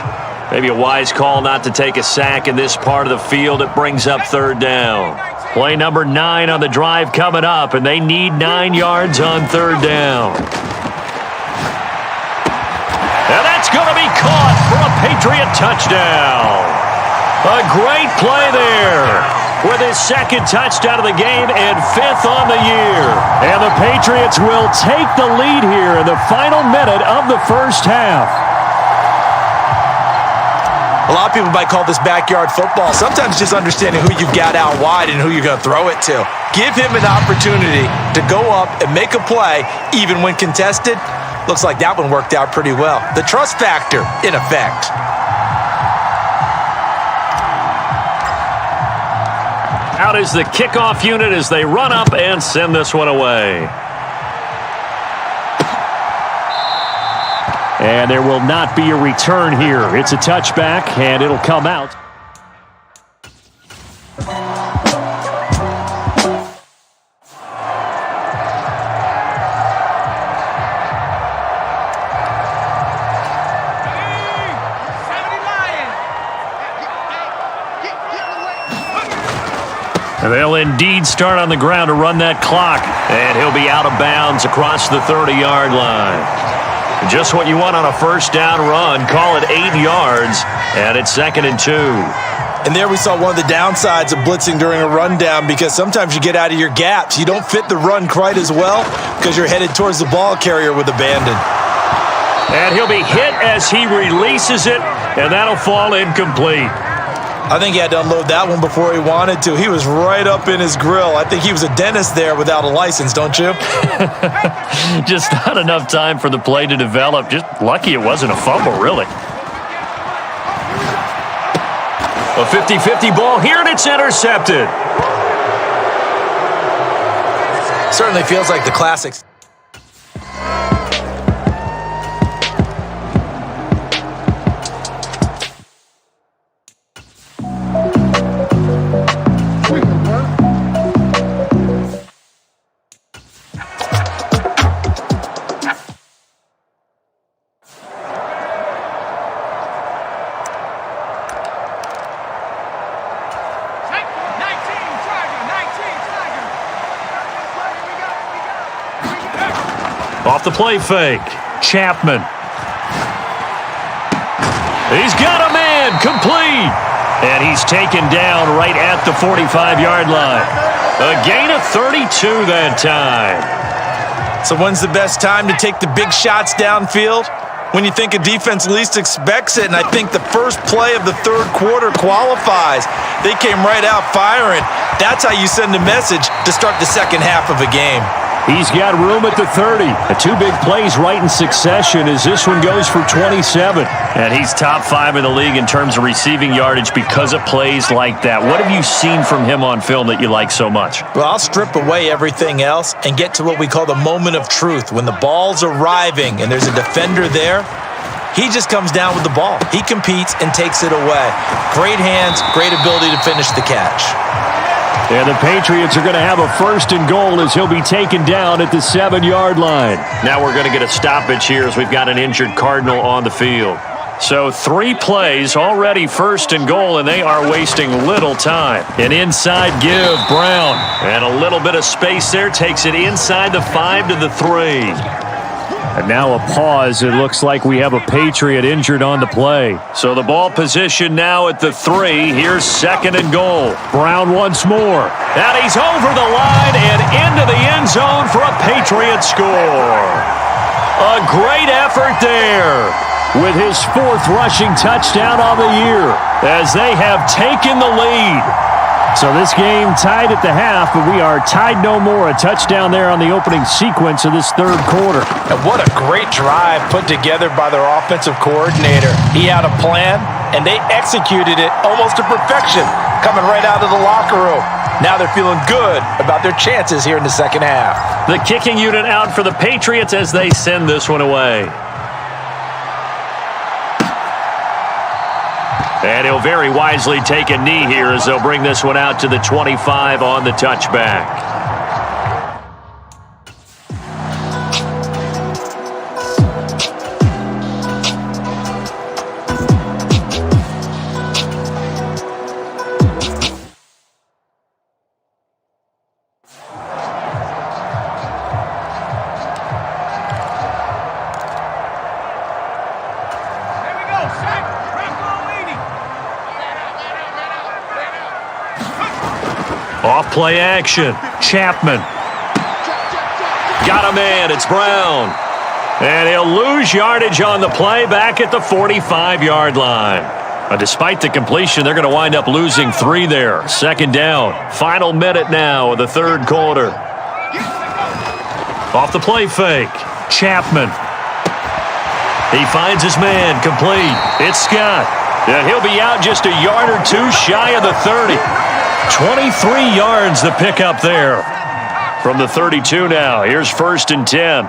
Maybe a wise call not to take a sack in this part of the field. It brings up third down. Play number 9 on the drive coming up, and they need 9 yards on third down. And that's going to be caught for a Patriot touchdown. A great play there with his second touchdown of the game and 5th on the year. And the Patriots will take the lead here in the final minute of the first half. A lot of people might call this backyard football. Sometimes just understanding who you've got out wide and who you're going to throw it to. Give him an opportunity to go up and make a play, even when contested. Looks like that one worked out pretty well. The trust factor, in effect. Out is the kickoff unit as they run up and send this one away. And there will not be a return here. It's a touchback, and it'll come out. And they'll indeed start on the ground to run that clock. And he'll be out of bounds across the 30-yard line. Just what you want on a first down run. Call it 8 yards, and it's 2nd and 2. And there we saw one of the downsides of blitzing during a rundown, because sometimes you get out of your gaps. You don't fit the run quite as well because you're headed towards the ball carrier with abandon. And he'll be hit as he releases it, and that'll fall incomplete. I think he had to unload that one before he wanted to. He was right up in his grill. I think he was a dentist there without a license, don't you? Just not enough time for the play to develop. Just lucky it wasn't a fumble, really. A 50-50 ball here, and it's intercepted. Certainly feels like the classics. Off the play fake, Chapman. He's got a man, complete. And he's taken down right at the 45-yard line. A gain of 32 that time. So when's the best time to take the big shots downfield? When you think a defense least expects it, and I think the first play of the third quarter qualifies. They came right out firing. That's how you send a message to start the second half of a game. He's got room at the 30. The 2 big plays right in succession as this one goes for 27. And he's top 5 in the league in terms of receiving yardage because of plays like that. What have you seen from him on film that you like so much? Well, I'll strip away everything else and get to what we call the moment of truth. When the ball's arriving and there's a defender there, he just comes down with the ball. He competes and takes it away. Great hands, great ability to finish the catch. And the Patriots are going to have a 1st and goal as he'll be taken down at the 7-yard line. Now we're going to get a stoppage here as we've got an injured Cardinal on the field. So 3 plays, already 1st and goal, and they are wasting little time. An inside give, Brown. And a little bit of space there, takes it inside the 5 to the 3. And now a pause. It looks like we have a Patriot injured on the play. So the ball position now at the 3. Here's 2nd and goal. Brown once more. And he's over the line and into the end zone for a Patriot score. A great effort there with his 4th rushing touchdown of the year as they have taken the lead. So this game tied at the half, but we are tied no more. A touchdown there on the opening sequence of this 3rd quarter. And what a great drive put together by their offensive coordinator. He had a plan, and they executed it almost to perfection, coming right out of the locker room. Now they're feeling good about their chances here in the second half. The kicking unit out for the Patriots as they send this one away. And he'll very wisely take a knee here as they'll bring this one out to the 25 on the touchback. Off play action. Chapman. Got a man. It's Brown. And he'll lose yardage on the play back at the 45-yard line. Despite the completion, they're going to wind up losing 3 there. Second down. Final minute now of the third quarter. Off the play fake. Chapman. He finds his man. Complete. It's Scott. And he'll be out just a yard or two shy of the 30. 23 yards the pickup there from the 32 now. Here's 1st and 10.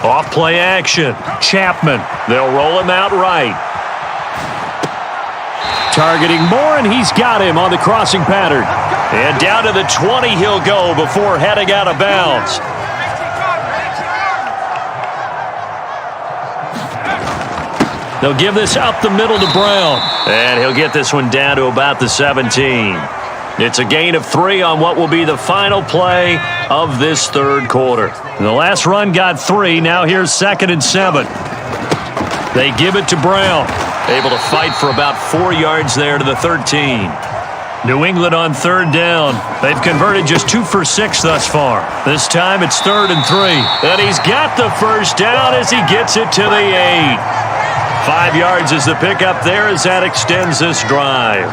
Off play action. Chapman. They'll roll him out right. Targeting Moore, and he's got him on the crossing pattern. And down to the 20 he'll go before heading out of bounds. They'll give this up the middle to Brown. And he'll get this one down to about the 17. It's a gain of 3 on what will be the final play of this third quarter. The last run got 3. Now here's 2nd and 7. They give it to Brown. Able to fight for about 4 yards there to the 13. New England on 3rd down. They've converted just 2 for 6 thus far. This time it's 3rd and 3. And he's got the first down as he gets it to the 8. 5 yards is the pickup there as that extends this drive.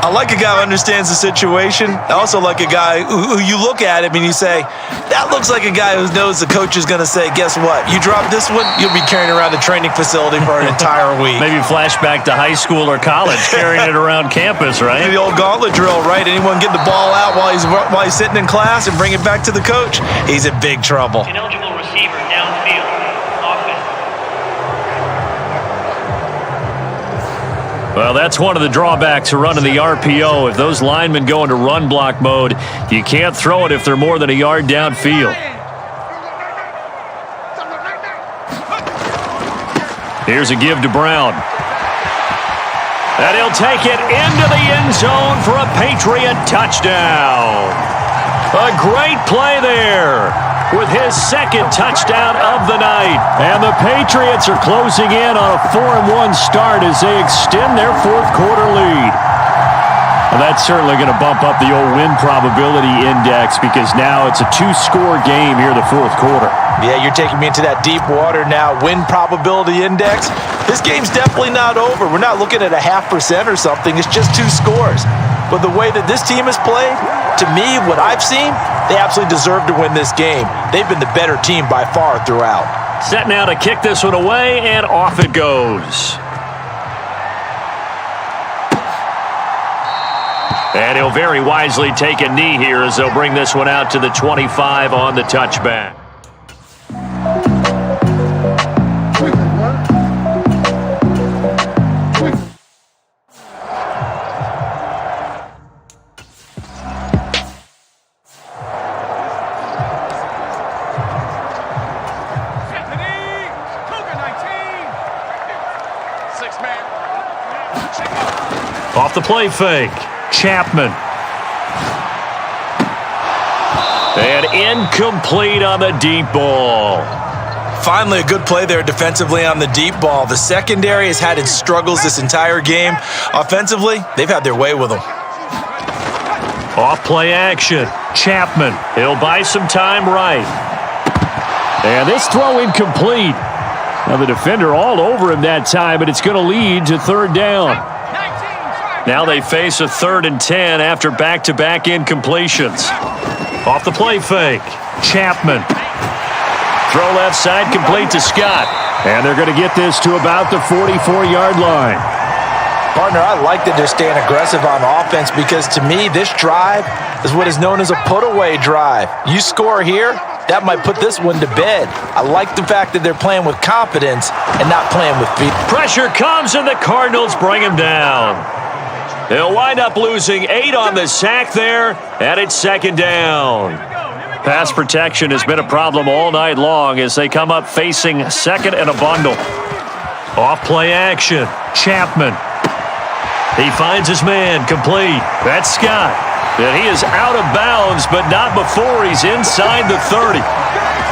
I like a guy who understands the situation. I also like a guy who you look at him and you say, that looks like a guy who knows the coach is going to say, guess what? You drop this one, you'll be carrying around the training facility for an entire week. Maybe flashback to high school or college, carrying it around campus, right? The old gauntlet drill, right? Anyone get the ball out while he's sitting in class and bring it back to the coach? He's in big trouble. Ineligible receiver downfield. Well, that's one of the drawbacks of running the RPO. If those linemen go into run block mode, you can't throw it if they're more than a yard downfield. Here's a give to Brown. And he'll take it into the end zone for a Patriot touchdown. A great play there with his 2nd touchdown of the night. And the Patriots are closing in on a 4-1 start as they extend their 4th quarter lead. Well, that's certainly going to bump up the old win probability index because now it's a 2-score game here in the 4th quarter. Yeah, you're taking me into that deep water now. Win probability index. This game's definitely not over. We're not looking at a 0.5% or something. It's just 2 scores. But the way that this team has played, to me, what I've seen, they absolutely deserve to win this game. They've been the better team by far throughout. Set now to kick this one away, and off it goes. And he'll very wisely take a knee here as they'll bring this one out to the 25 on the touchback. Off the play fake. Chapman. And incomplete on the deep ball. Finally, a good play there defensively on the deep ball. The secondary has had its struggles this entire game. Offensively, they've had their way with them. Off play action. Chapman. He'll buy some time right. And this throw incomplete. Now the defender all over him that time, but it's going to lead to 3rd down. Now they face a 3rd and 10 after back-to-back incompletions. Off the play fake. Chapman. Throw left side complete to Scott. And they're going to get this to about the 44-yard line. Partner, I like that they're staying aggressive on offense because to me, this drive is what is known as a put-away drive. You score here, that might put this one to bed. I like the fact that they're playing with confidence and not playing with fear. Pressure comes, and the Cardinals bring him down. They'll wind up losing 8 on the sack there, and it's second down. Pass protection has been a problem all night long as they come up facing second and a bundle. Off play action. Chapman. He finds his man, complete. That's Scott. And he is out of bounds, but not before he's inside the 30.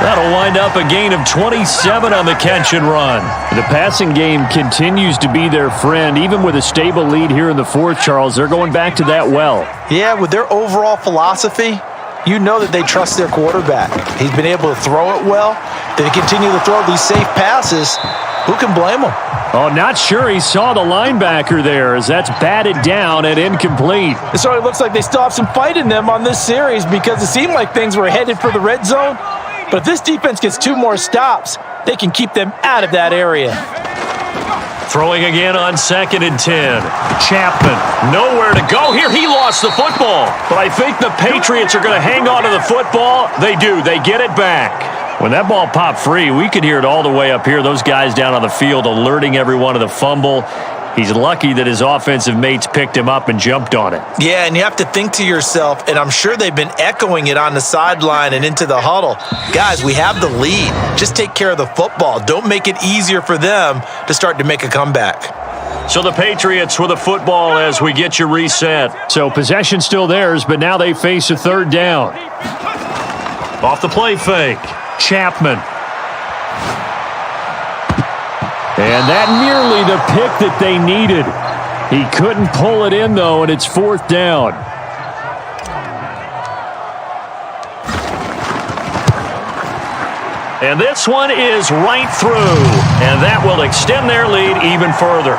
That'll wind up a gain of 27 on the catch and run. The passing game continues to be their friend. Even with a stable lead here in the fourth, Charles, they're going back to that well. Yeah, with their overall philosophy, you know that they trust their quarterback. He's been able to throw it well. They continue to throw these safe passes. Who can blame him? Oh, not sure he saw the linebacker there as that's batted down and incomplete. It sort of looks like they still have some fight in them on this series because it seemed like things were headed for the red zone. But if this defense gets 2 more stops, they can keep them out of that area. Throwing again on 2nd and 10. Chapman, nowhere to go here. He lost the football. But I think the Patriots are going to hang on to the football. They do. They get it back. When that ball popped free, we could hear it all the way up here. Those guys down on the field alerting everyone of the fumble. He's lucky that his offensive mates picked him up and jumped on it. Yeah, and you have to think to yourself, and I'm sure they've been echoing it on the sideline and into the huddle. Guys, we have the lead. Just take care of the football. Don't make it easier for them to start to make a comeback. So the Patriots with the football as we get you reset. So possession still theirs, but now they face a third down. Off the play fake. Chapman. And that nearly the pick that they needed. He couldn't pull it in, though, and it's fourth down. And this one is right through, and that will extend their lead even further.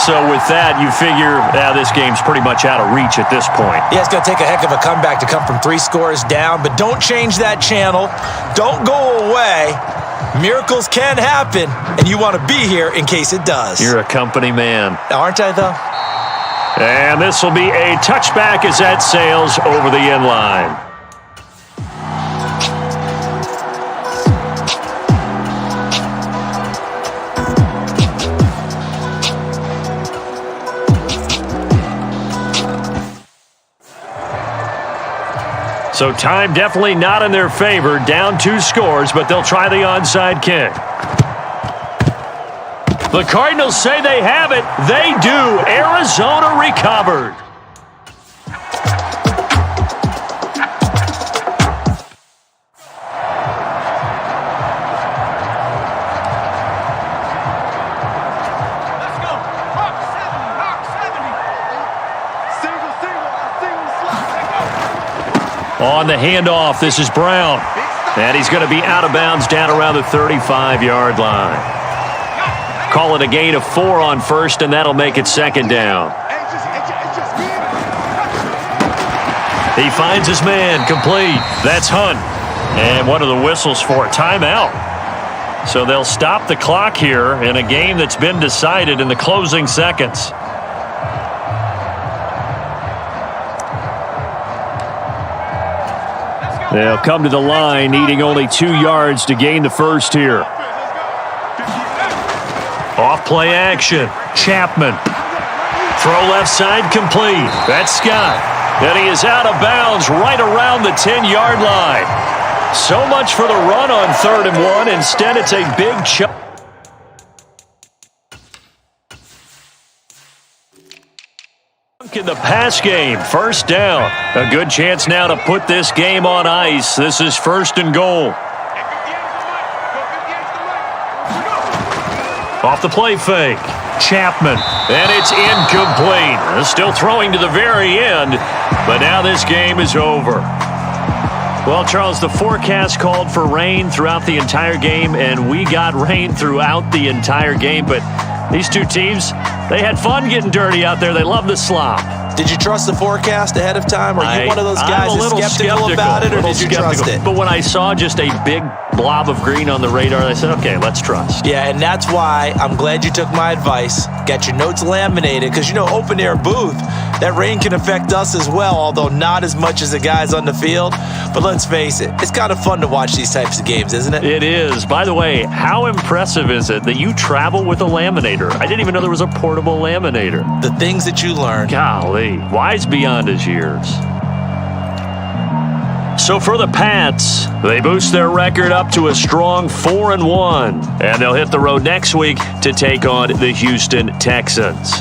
So with that, you figure this game's pretty much out of reach at this point. Yeah, it's going to take a heck of a comeback to come from 3 scores down, but don't change that channel. Don't go away. Miracles can happen, and you want to be here in case it does. You're a company man. Aren't I, though? And this will be a touchback as that sails over the end line. So time definitely not in their favor. Down 2 scores, but they'll try the onside kick. The Cardinals say they have it. They do. Arizona recovered. On the handoff, this is Brown. And he's going to be out of bounds down around the 35-yard line. Call it a gain of 4 on first, and that'll make it second down. He finds his man, complete. That's Hunt. And one of the whistles for a timeout. So they'll stop the clock here in a game that's been decided in the closing seconds. They'll come to the line, needing only 2 yards to gain the first here. Off play action. Chapman. Throw left side complete. That's Scott. And he is out of bounds right around the 10-yard line. So much for the run on 3rd and 1. Instead, it's a big chunk. In the pass game, first down. A good chance now to put this game on ice. This is 1st and goal. Off the play fake. Chapman. And it's incomplete. Still throwing to the very end, but now this game is over. Well, Charles, the forecast called for rain throughout the entire game, and we got rain throughout the entire game, but these two teams, they had fun getting dirty out there. They love the slop. Did you trust the forecast ahead of time? Are you one of those guys I'm a that's little skeptical about it, or did you trust it? But when I saw just a big blob of green on the radar, I said, okay, let's trust. Yeah, and that's why I'm glad you took my advice. Get your notes laminated, because, open air booth, that rain can affect us as well, although not as much as the guys on the field. But let's face it, it's kind of fun to watch these types of games, isn't it? It is. By the way, how impressive is it that you travel with a laminator? I didn't even know there was a portable laminator. The things that you learn. Golly, wise beyond his years. So for the Pats, they boost their record up to a strong 4-1, and they'll hit the road next week to take on the Houston Texans.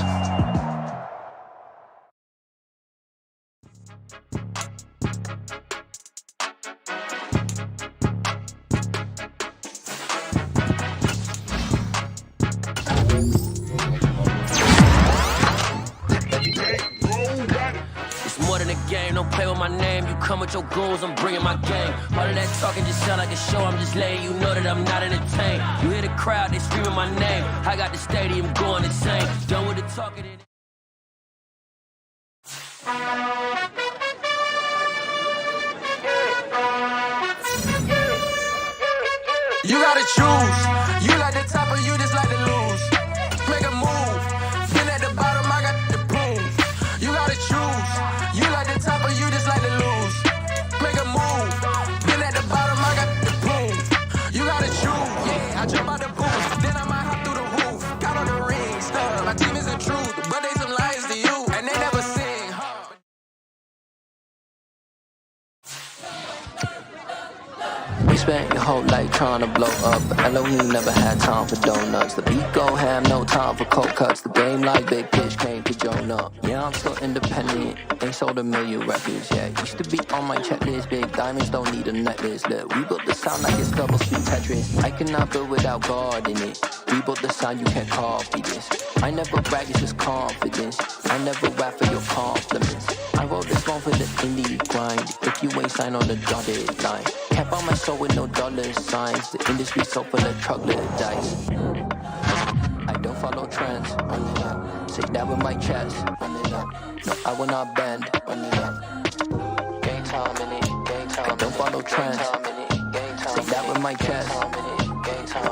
Your goals, I'm bringing my game. All of that talking just sound like a show. I'm just letting you know that I'm not entertained. You hear the crowd, they screaming my name. I got the stadium going insane. Done with the talking. You gotta choose. You like the top or you just like to lose. Make a move. Been at the bottom, I got the prove. You gotta choose. You like the top or you just like to lose. Make a move. Been at the bottom, I got the proof. You gotta choose. Yeah, I jump out the booth. Then I might hop through the roof. Got on the ring stuff. My team is the truth, but they some liars to you, and they never sing. We spent your whole life trying to blow up, but Elohim never had time for donuts. The beat go ham, no time for cold cuts. The game like Big Pitch came to Jonah. Yeah, I'm still independent, ain't sold a million records yet. Used to be on my checklist, big diamonds don't need a necklace. Look, we built the sound like it's double speed Tetris. I cannot build without God in it. We built the sound, you can't copy this. I never brag, it's just confidence. I never rap for your compliments. I wrote this one for the indie grind. If you ain't signed on the dotted line, can't buy my soul with no dollar signs. The industry so full of troglodytes. I don't follow trends. Say that with my chest. No, I will not bend. Game time in it. I don't follow trends. Say that with my chest.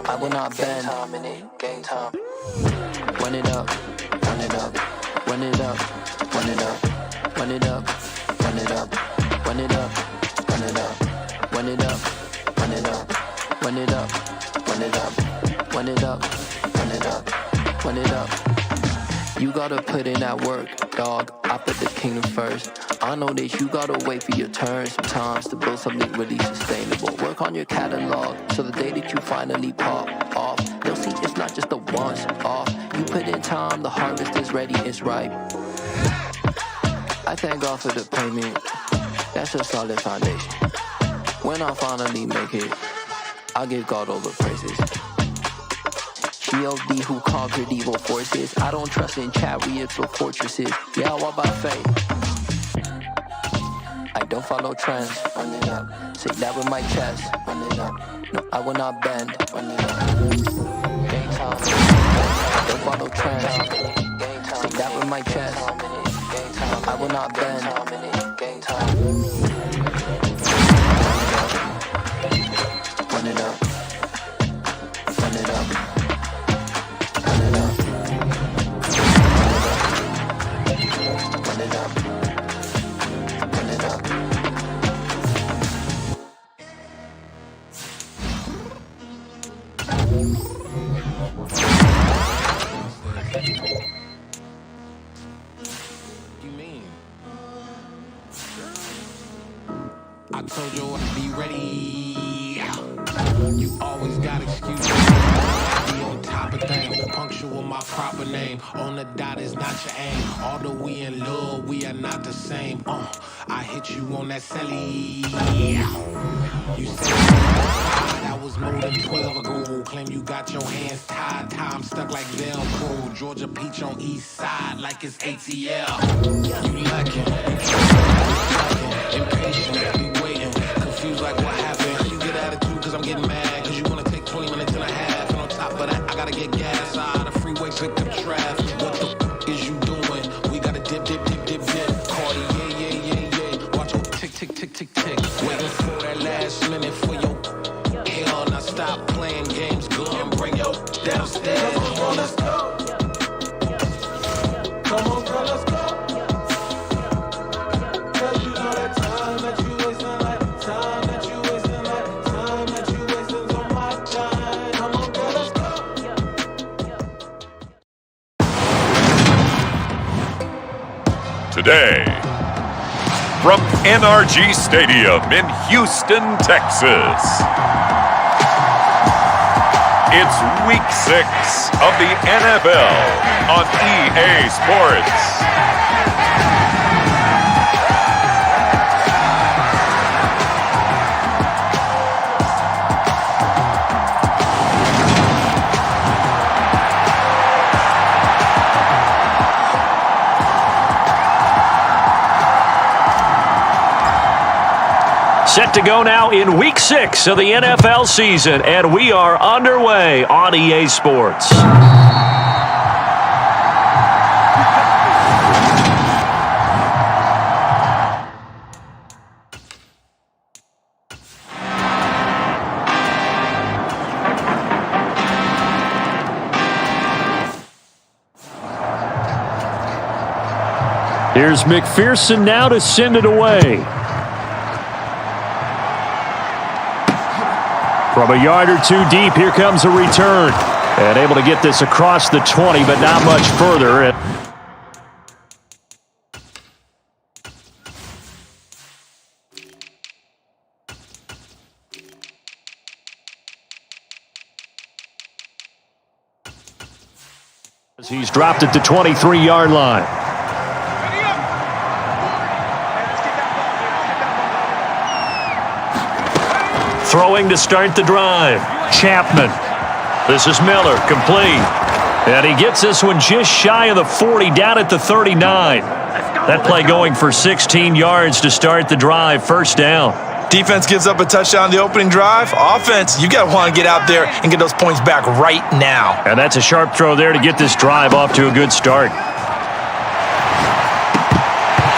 I will not bend. Game time. Run it up. Run it up. Run it up. Run it up. Run it up. Run it up. Run it up. Run it up. Run it up. Run it up. Run it up. Run it up. Run it up. Run it up. Run it up. You gotta put in that work, dog. I put the kingdom first. I know that you gotta wait for your turn sometimes to build something really sustainable. Work on your catalog so the day that you finally pop off, they'll see it's not just a once off. You put in time, the harvest is ready, it's ripe. I thank God for the payment. That's a solid foundation. When I finally make it, I'll give God all the praises. G.O.D. who conquered evil forces. I don't trust in chariots or fortresses. Yeah, I walk by faith. I don't follow trends. Run it up. Say that with my chest. Run it up. No, I will not bend. Run it up. Game time. I don't follow trends. Say that with my chest. I will not bend. Game time. Run it up. Run it up. I told you I'd be ready. You always got excuses. Be on top of things. Punctual my proper name. On the dot is not your aim. Although we in love, we are not the same. I hit you on that celly. You said that was more than 12 ago. Claim you got your hands tied. Time stuck like Velcro. Georgia Peach on east side like it's ATL. You lacking. Impatient. Confused like what happened. You get attitude cause I'm getting mad. Cause you wanna take 20 minutes and a half. And on top of that, I gotta get gas. Side of the freeway, pick up traffic. What the is you doing? We gotta dip. Waiting for that last minute for your hell. Now stop playing games, go and bring your downstairs. Come on, bro, let's go. Come on, bro, let's go. Cause you know that time that you wasting, like time that you wasting, like time that you wasting on my time. Come on, bro, let's go. Today, from NRG Stadium in Houston, Texas, it's Week 6 of the NFL on EA Sports. Set to go now in Week 6 of the NFL season, and we are underway on EA Sports. Here's McPherson now to send it away. From a yard or two deep, here comes a return. And able to get this across the 20, but not much further. He's dropped at the 23-yard line. Throwing to start the drive. Chapman. This is Miller, complete. And he gets this one just shy of the 40, down at the 39. That play going for 16 yards to start the drive, first down. Defense gives up a touchdown the opening drive. Offense, you got to want to get out there and get those points back right now. And that's a sharp throw there to get this drive off to a good start.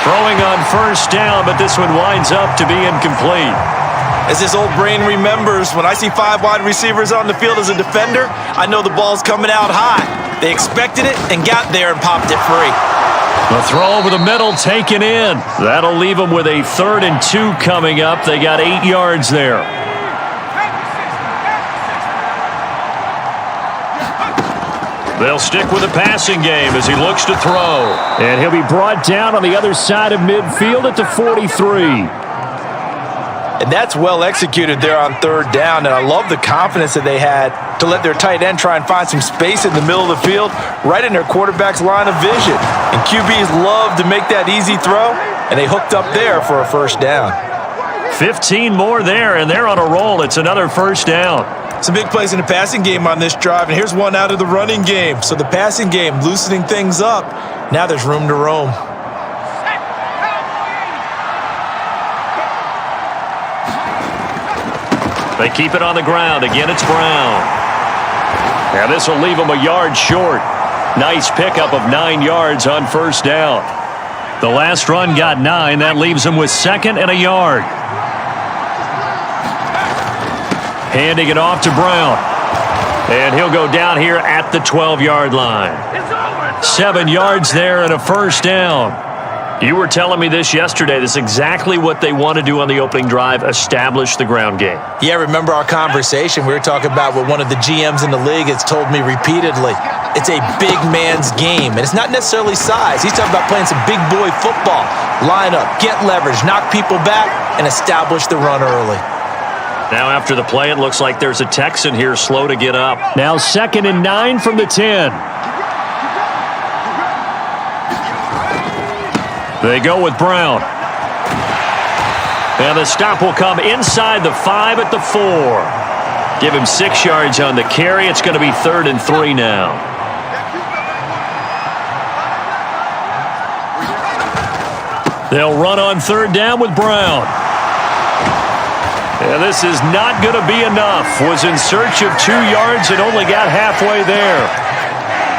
Throwing on first down, but this one winds up to be incomplete. As this old brain remembers, when I see 5 wide receivers on the field as a defender, I know the ball's coming out high. They expected it and got there and popped it free. The throw over the middle taken in. That'll leave them with a 3rd and 2 coming up. They got 8 yards there. They'll stick with the passing game as he looks to throw. And he'll be brought down on the other side of midfield at the 43. And that's well executed there on 3rd down. And I love the confidence that they had to let their tight end try and find some space in the middle of the field, right in their quarterback's line of vision. And QBs love to make that easy throw, and they hooked up there for a first down. 15 more there, and they're on a roll. It's another first down. Some big plays in the passing game on this drive, and here's one out of the running game. So the passing game loosening things up. Now there's room to roam. They keep it on the ground. Again, it's Brown. Now this will leave them a yard short. Nice pickup of 9 yards on first down. The last run got 9. That leaves them with 2nd and a yard. Handing it off to Brown. And he'll go down here at the 12-yard line. 7 yards there and a first down. You were telling me this yesterday. This is exactly what they want to do on the opening drive, establish the ground game. Yeah, remember our conversation? We were talking about what one of the GMs in the league has told me repeatedly. It's a big man's game, and it's not necessarily size. He's talking about playing some big boy football. Line up, get leverage, knock people back, and establish the run early. Now after the play, it looks like there's a Texan here slow to get up. Now 2nd and 9 from the 10. They go with Brown. And the stop will come inside the 5 at the 4. Give him 6 yards on the carry. It's going to be 3rd and 3 now. They'll run on 3rd down with Brown. And this is not going to be enough. Was in search of 2 yards and only got halfway there.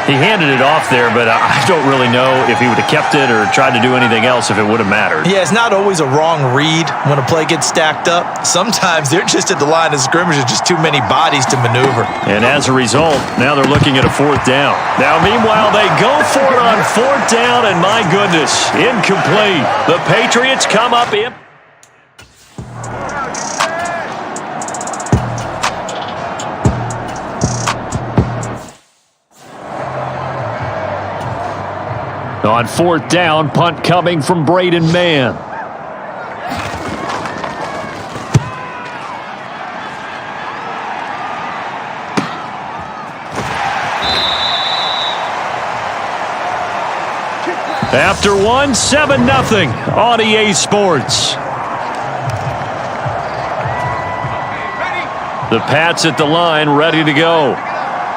He handed it off there, but I don't really know if he would have kept it or tried to do anything else if it would have mattered. Yeah, it's not always a wrong read when a play gets stacked up. Sometimes they're just at the line of scrimmage. There's just too many bodies to maneuver. And as a result, now they're looking at a 4th down. Now, meanwhile, they go for it on 4th down, and my goodness, incomplete. The Patriots come up in. On 4th down, punt coming from Braden Mann. After 1, 7-0 on EA Sports. The Pats at the line, ready to go.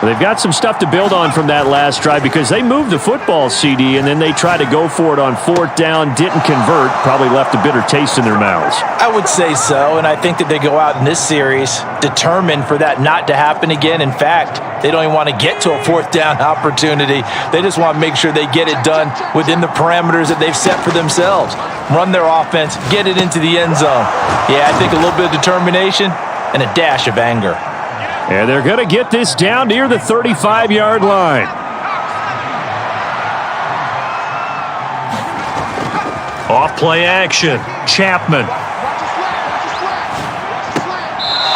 They've got some stuff to build on from that last drive because they moved the football, CD, and then they tried to go for it on 4th down, didn't convert, probably left a bitter taste in their mouths. I would say so, and I think that they go out in this series determined for that not to happen again. In fact, they don't even want to get to a 4th down opportunity. They just want to make sure they get it done within the parameters that they've set for themselves. Run their offense, get it into the end zone. Yeah, I think a little bit of determination and a dash of anger. And they're going to get this down near the 35-yard line. Off-play action. Chapman.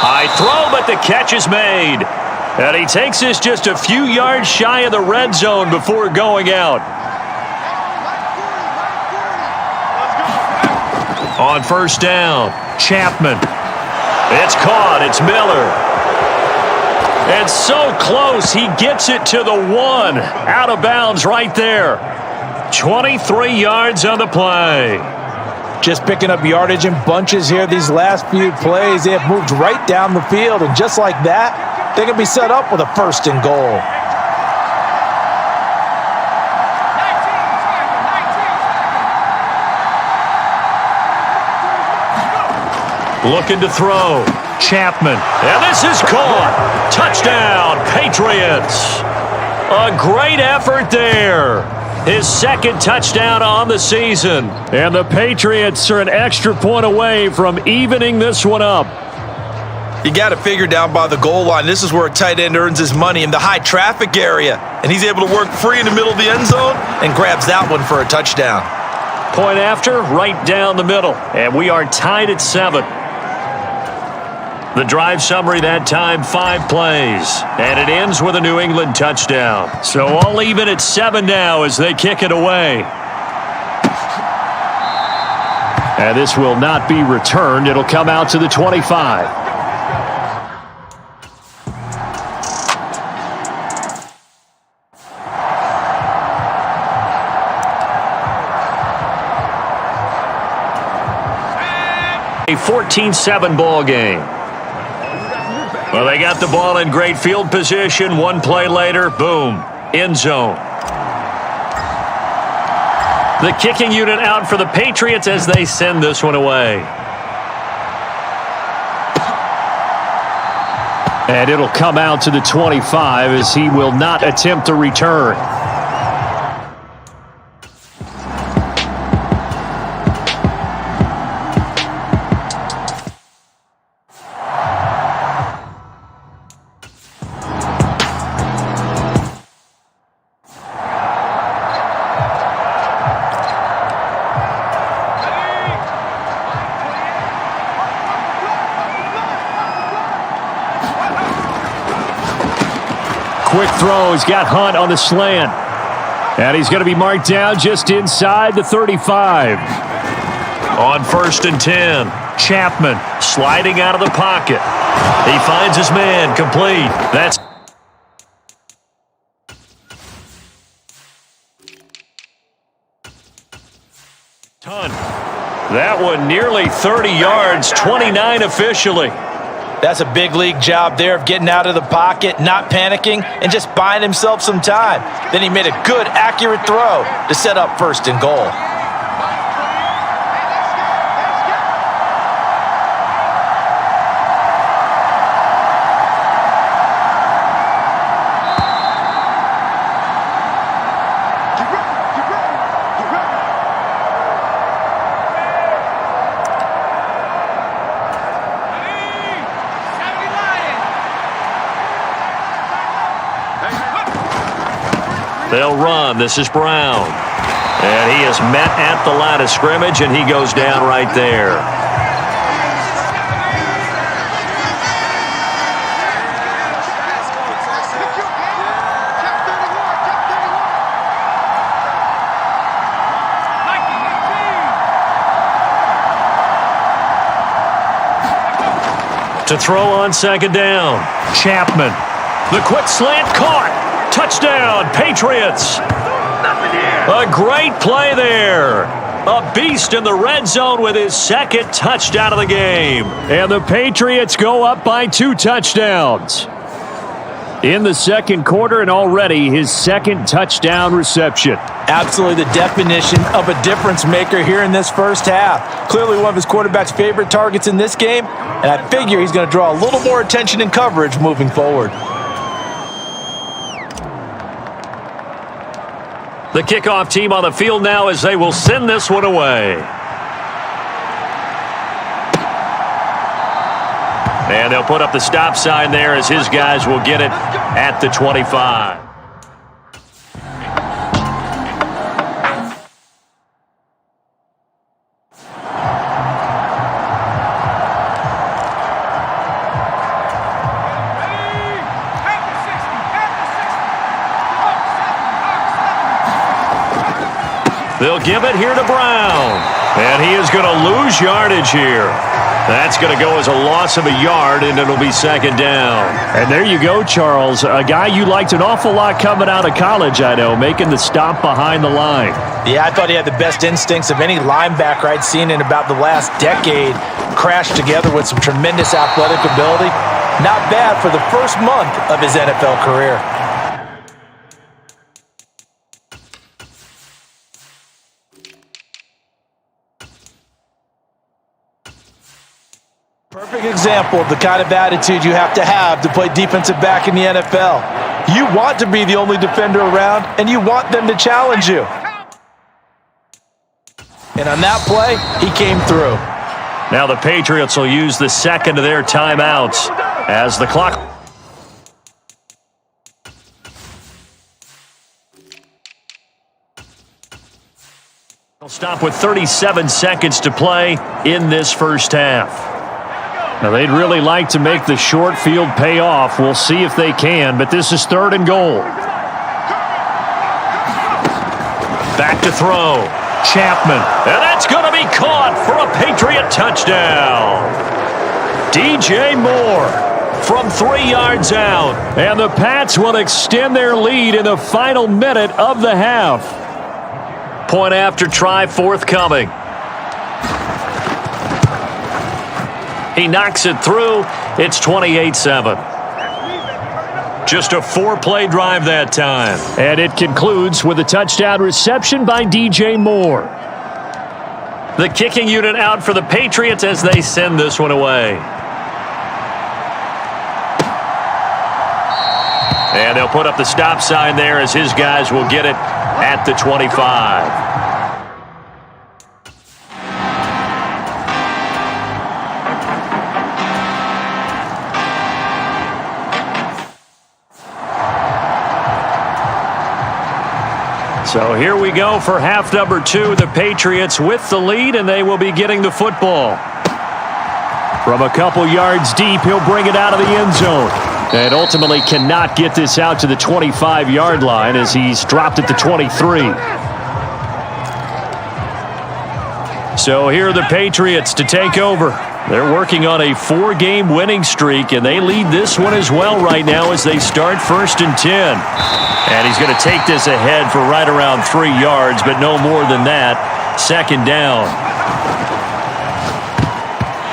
High throw, but the catch is made. And he takes this just a few yards shy of the red zone before going out. On 1st down, Chapman. It's caught. It's Miller. And so close, he gets it to the 1. Out of bounds right there. 23 yards on the play. Just picking up yardage in bunches here these last few plays. They have moved right down the field, and just like that, they can be set up with a 1st and goal. Looking to throw. Chapman. And this is caught. Touchdown, Patriots. A great effort there. His 2nd touchdown on the season. And the Patriots are an extra point away from evening this one up. You got to figure down by the goal line. This is where a tight end earns his money, in the high traffic area. And he's able to work free in the middle of the end zone and grabs that one for a touchdown. Point after, right down the middle. And we are tied at 7. The drive summary that time, 5 plays. And it ends with a New England touchdown. So all even at 7 now as they kick it away. And this will not be returned. It'll come out to the 25. A 14-7 ball game. Well, they got the ball in great field position. 1 play later, boom, end zone. The kicking unit out for the Patriots as they send this one away. And it'll come out to the 25 as he will not attempt to return. Quick throw. He's got Hunt on the slant. And he's going to be marked down just inside the 35. On 1st and 10, Chapman sliding out of the pocket. He finds his man, complete. That's ton. That one nearly 30 yards, 29 officially. That's a big league job there of getting out of the pocket, not panicking, and just buying himself some time. Then he made a good, accurate throw to set up 1st and goal. They'll run. This is Brown. And he is met at the line of scrimmage, and he goes down right there. To throw on second down. Chapman. The quick slant caught. Touchdown, Patriots. A great play there. A beast in the red zone with his second touchdown of the game. And the Patriots go up by 2 touchdowns. In the second quarter, and already his second touchdown reception. Absolutely the definition of a difference maker here in this first half. Clearly one of his quarterback's favorite targets in this game, and I figure he's going to draw a little more attention and coverage moving forward. The kickoff team on the field now as they will send this one away. And they'll put up the stop sign there as his guys will get it at the 25. They'll give it here to Brown. And he is going to lose yardage here. That's going to go as a loss of a yard, and it'll be second down. And there you go, Charles. A guy you liked an awful lot coming out of college, I know, making the stop behind the line. Yeah, I thought he had the best instincts of any linebacker I'd seen in about the last decade. Crashed together with some tremendous athletic ability. Not bad for the first month of his NFL career. Perfect example of the kind of attitude you have to play defensive back in the NFL. You want to be the only defender around, and you want them to challenge you. And on that play, he came through. Now the Patriots will use the second of their timeouts as the clock. They'll stop with 37 seconds to play in this first half. Now, they'd really like to make the short field pay off. We'll see if they can, but this is 3rd and goal. Back to throw. Chapman. And that's going to be caught for a Patriot touchdown. DJ Moore from 3 yards out. And the Pats will extend their lead in the final minute of the half. Point after try forthcoming. He knocks it through. It's 28-7. Just a 4-play drive that time. And it concludes with a touchdown reception by DJ Moore. The kicking unit out for the Patriots as they send this one away. And they'll put up the stop sign there as his guys will get it at the 25. So here we go for half number 2. The Patriots with the lead, and they will be getting the football. From a couple yards deep, he'll bring it out of the end zone. And ultimately cannot get this out to the 25-yard line as he's dropped at the 23. So here are the Patriots to take over. They're working on a 4-game winning streak, and they lead this one as well right now as they start 1st and 10. And he's going to take this ahead for right around 3 yards, but no more than that. 2nd down.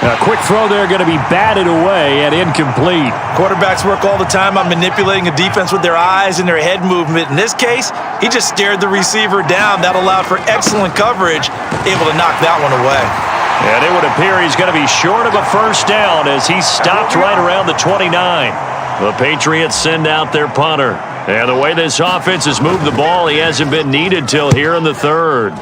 A quick throw there going to be batted away and incomplete. Quarterbacks work all the time on manipulating a defense with their eyes and their head movement. In this case, he just stared the receiver down. That allowed for excellent coverage, able to knock that one away. And it would appear he's going to be short of a 1st down as he stopped right around the 29. The Patriots send out their punter. And the way this offense has moved the ball, he hasn't been needed till here in the 3rd.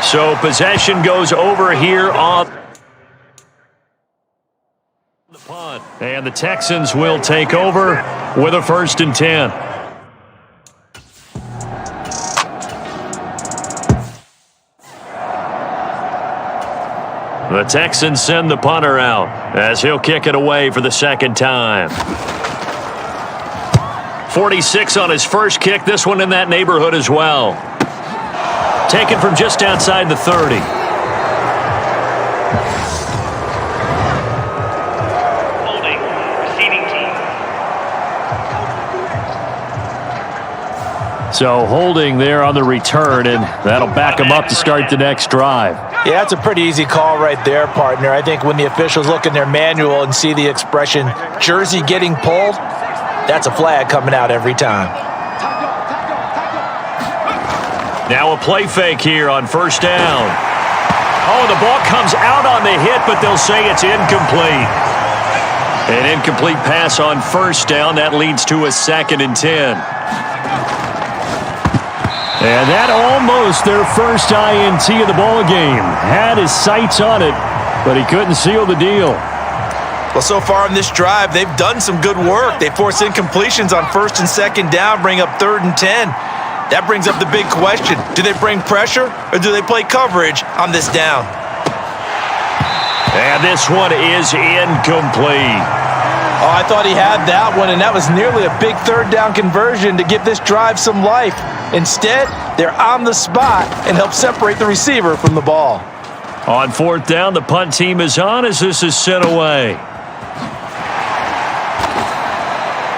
So possession goes over here on the punt. And And the Texans will take over with a 1st and 10. The Texans send the punter out as he'll kick it away for the 2nd time. 46 on his first kick. This one in that neighborhood as well. Taken from just outside the 30. Holding. Receiving team. So holding there on the return, and that'll back him up to start the next drive. Yeah, that's a pretty easy call right there, partner. I think when the officials look in their manual and see the expression jersey getting pulled, that's a flag coming out every time. Now a play fake here on 1st down. Oh, the ball comes out on the hit, but they'll say it's incomplete. An incomplete pass on 1st down. That leads to a 2nd and 10. And that almost their first INT of the ball game. Had his sights on it, but he couldn't seal the deal. Well, so far in this drive, they've done some good work. They force incompletions on 1st and 2nd down, bring up 3rd and 10. That brings up the big question. Do they bring pressure or do they play coverage on this down? And this one is incomplete. Oh, I thought he had that one, and that was nearly a big 3rd down conversion to give this drive some life. Instead, they're on the spot and help separate the receiver from the ball. On 4th down, the punt team is on as this is sent away.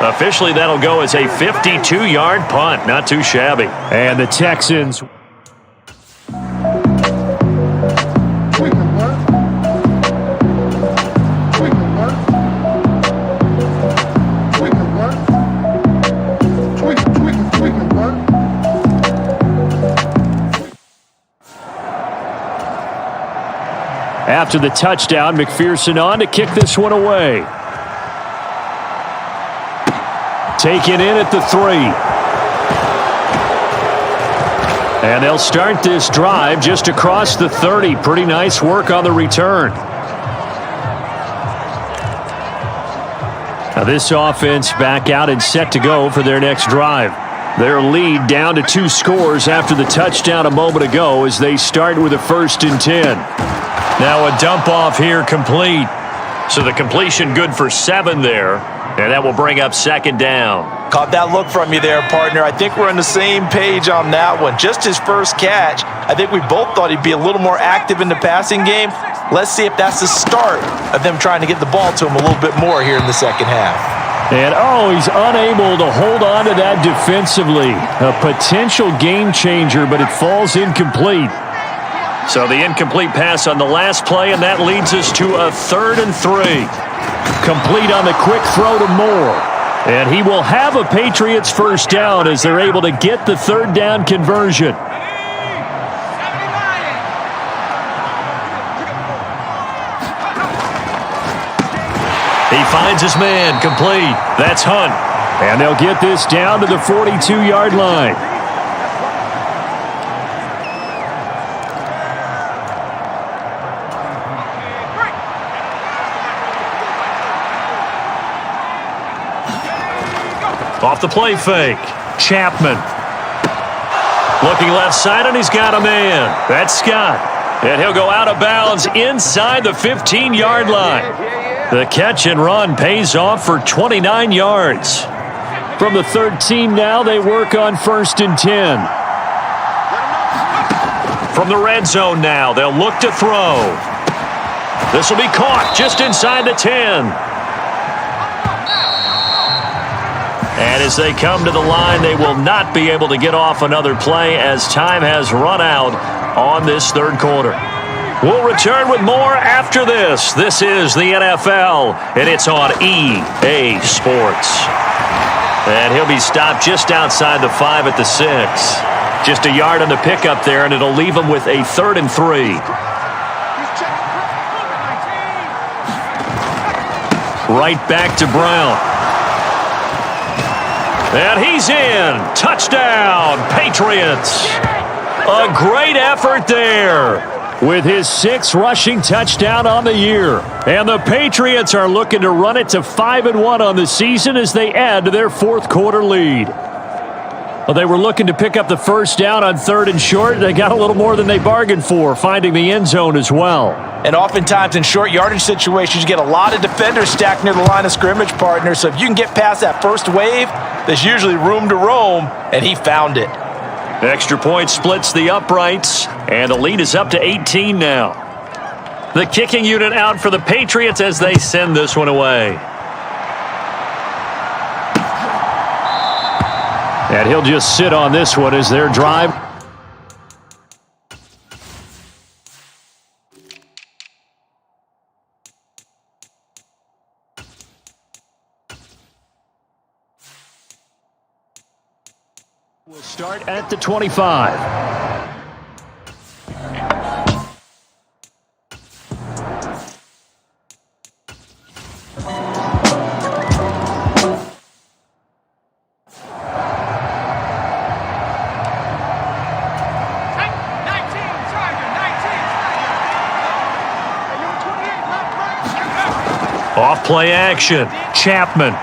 Officially, that'll go as a 52-yard punt. Not too shabby. And the Texans... After the touchdown, McPherson on to kick this one away. Taken in at the 3. And they'll start this drive just across the 30. Pretty nice work on the return. Now this offense back out and set to go for their next drive. Their lead down to 2 scores after the touchdown a moment ago as they start with a 1st and 10. Now a dump off here complete. So the completion good for 7 there. And that will bring up 2nd down. Caught that look from you there, partner. I think we're on the same page on that one. Just his first catch. I think we both thought he'd be a little more active in the passing game. Let's see if that's the start of them trying to get the ball to him a little bit more here in the 2nd half. And, he's unable to hold on to that defensively. A potential game changer, but it falls incomplete. So the incomplete pass on the last play, and that leads us to a 3rd and 3. Complete on the quick throw to Moore. And he will have a Patriots 1st down as they're able to get the 3rd down conversion. He finds his man, complete. That's Hunt. And they'll get this down to the 42-yard line. Off the play fake. Chapman. Looking left side, and he's got a man. That's Scott. And he'll go out of bounds inside the 15-yard line. The catch and run pays off for 29 yards. From the 13 now, they work on 1st and 10. From the red zone now, they'll look to throw. This will be caught just inside the 10. And as they come to the line, they will not be able to get off another play as time has run out on this 3rd quarter. We'll return with more after this. This is the NFL, and it's on EA Sports. And he'll be stopped just outside the 5 at the 6. Just a yard on the pickup there, and it'll leave him with a 3rd and 3. Right back to Brown. And he's in. Touchdown, Patriots. A great effort there. with his 6th rushing touchdown on the year. And the Patriots are looking to run it to 5-1 on the season as they add to their 4th quarter lead. Well, they were looking to pick up the first down on 3rd and short. They got a little more than they bargained for, finding the end zone as well. And oftentimes in short yardage situations, you get a lot of defenders stacked near the line of scrimmage, partner. So if you can get past that first wave, there's usually room to roam, and he found it. Extra point splits the uprights, and the lead is up to 18 now. The kicking unit out for the Patriots as they send this one away. And he'll just sit on this one as their drive. We'll start at the 25. Off play action. Chapman.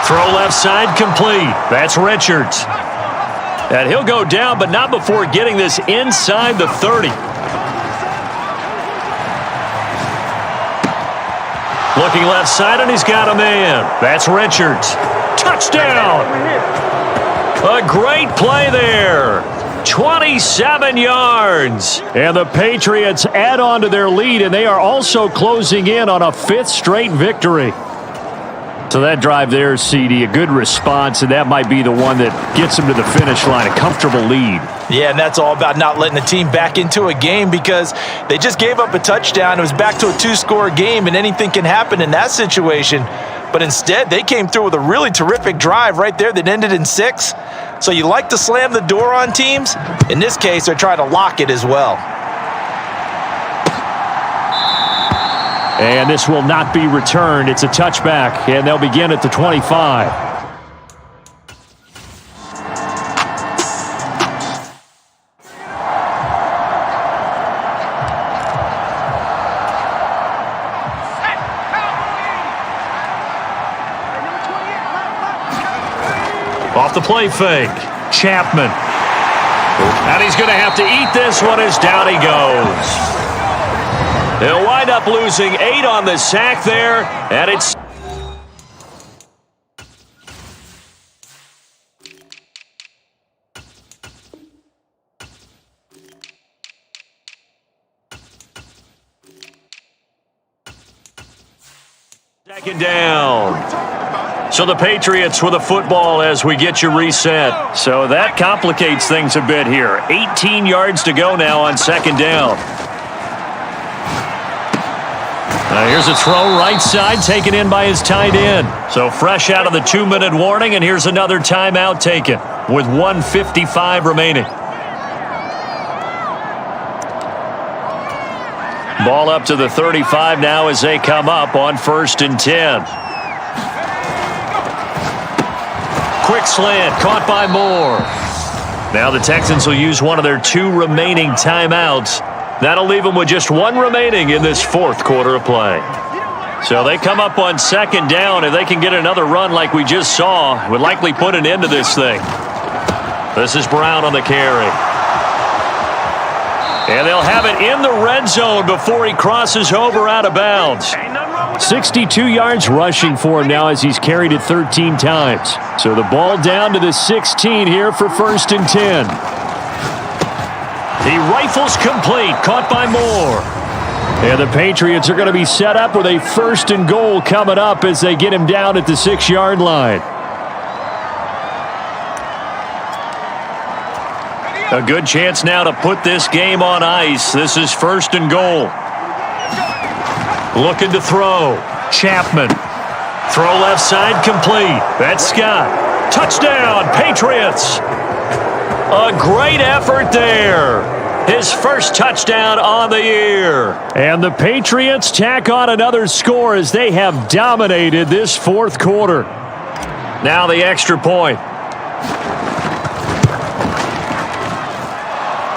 Throw left side complete. That's Richards. And he'll go down, but not before getting this inside the 30. Looking left side, and he's got a man. That's Richards. Touchdown! A great play there. 27 yards. And the Patriots add on to their lead, and they are also closing in on a 5th straight victory. So that drive there, CD, a good response, and that might be the one that gets them to the finish line, a comfortable lead. Yeah, and that's all about not letting the team back into a game because they just gave up a touchdown. It was back to a 2-score game, and anything can happen in that situation. But instead, they came through with a really terrific drive right there that ended in 6. So you like to slam the door on teams. In this case, they're trying to lock it as well. And this will not be returned. It's a touchback, and they'll begin at the 25. Off the play fake. Chapman. And he's going to have to eat this one as down he goes. They'll wind up losing 8 on the sack there, and it's... Second down. So the Patriots with a football as we get you reset. So that complicates things a bit here. 18 yards to go now on second down. Here's a throw right side taken in by his tight end. So fresh out of the 2-minute warning, and here's another timeout taken with 1:55 remaining. Ball up to the 35 now as they come up on 1st and 10. Quick slant caught by Moore. Now the Texans will use one of their 2 remaining timeouts. That'll leave them with just 1 remaining in this 4th quarter of play. So they come up on second down. If they can get another run like we just saw, would likely put an end to this thing. This is Brown on the carry. And they'll have it in the red zone before he crosses over out of bounds. 62 yards rushing for him now as he's carried it 13 times. So the ball down to the 16 here for 1st and 10. He rifles complete, caught by Moore. And the Patriots are going to be set up with a 1st and goal coming up as they get him down at the 6-yard line. A good chance now to put this game on ice. This is 1st and goal. Looking to throw. Chapman. Throw left side complete. That's Scott. Touchdown, Patriots. A great effort there. His first touchdown on the year. And the Patriots tack on another score as they have dominated this 4th quarter. Now the extra point.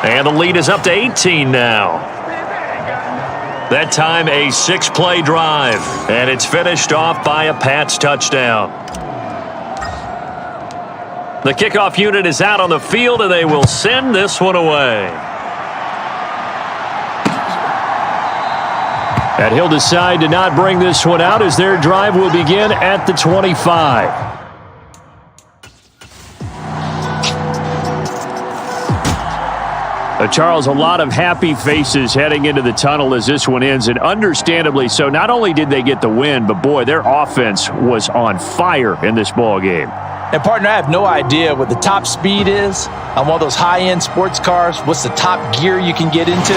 And the lead is up to 18 now. That time a 6-play drive, and it's finished off by a Pats touchdown. The kickoff unit is out on the field, and they will send this one away. And he'll decide to not bring this one out as their drive will begin at the 25. Charles, a lot of happy faces heading into the tunnel as this one ends, and understandably so. Not only did they get the win, but boy, their offense was on fire in this ball game. And partner, I have no idea what the top speed is on one of those high-end sports cars. What's the top gear you can get into?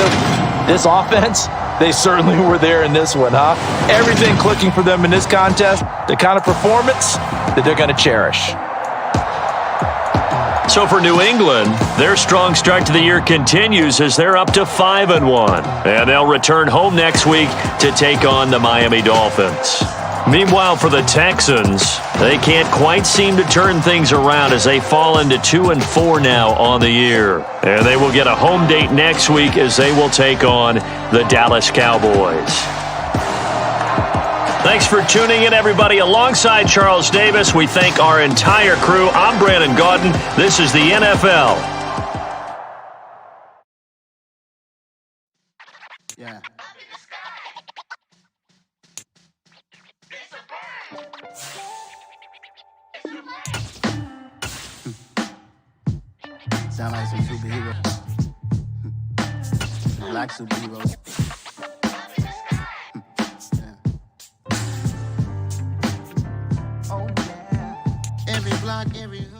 This offense, they certainly were there in this one, huh? Everything clicking for them in this contest, the kind of performance that they're going to cherish. So for New England, their strong start to the year continues as they're up to 5-1. And they'll return home next week to take on the Miami Dolphins. Meanwhile, for the Texans, they can't quite seem to turn things around as they fall into 2-4 now on the year. And they will get a home date next week as they will take on the Dallas Cowboys. Thanks for tuning in, everybody. Alongside Charles Davis, we thank our entire crew. I'm Brandon Gaudin. This is the NFL. Yeah. Sound like some superheroes. Black superheroes. Oh yeah. Every block, every hood.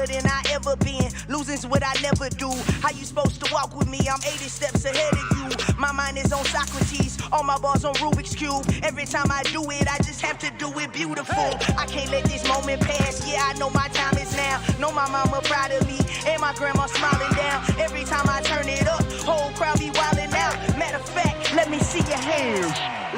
than I ever been. Losing's what I never do. How you supposed to walk with me? I'm 80 steps ahead of you. My mind is on Socrates, all my bars on Rubik's Cube. Every time I do it, I just have to do it beautiful. I can't let this moment pass. Yeah, I know my time is now. Know my mama proud of me, and my grandma smiling down. Every time I turn it up, whole crowd be wildin' out. Matter of fact, let me see your hands.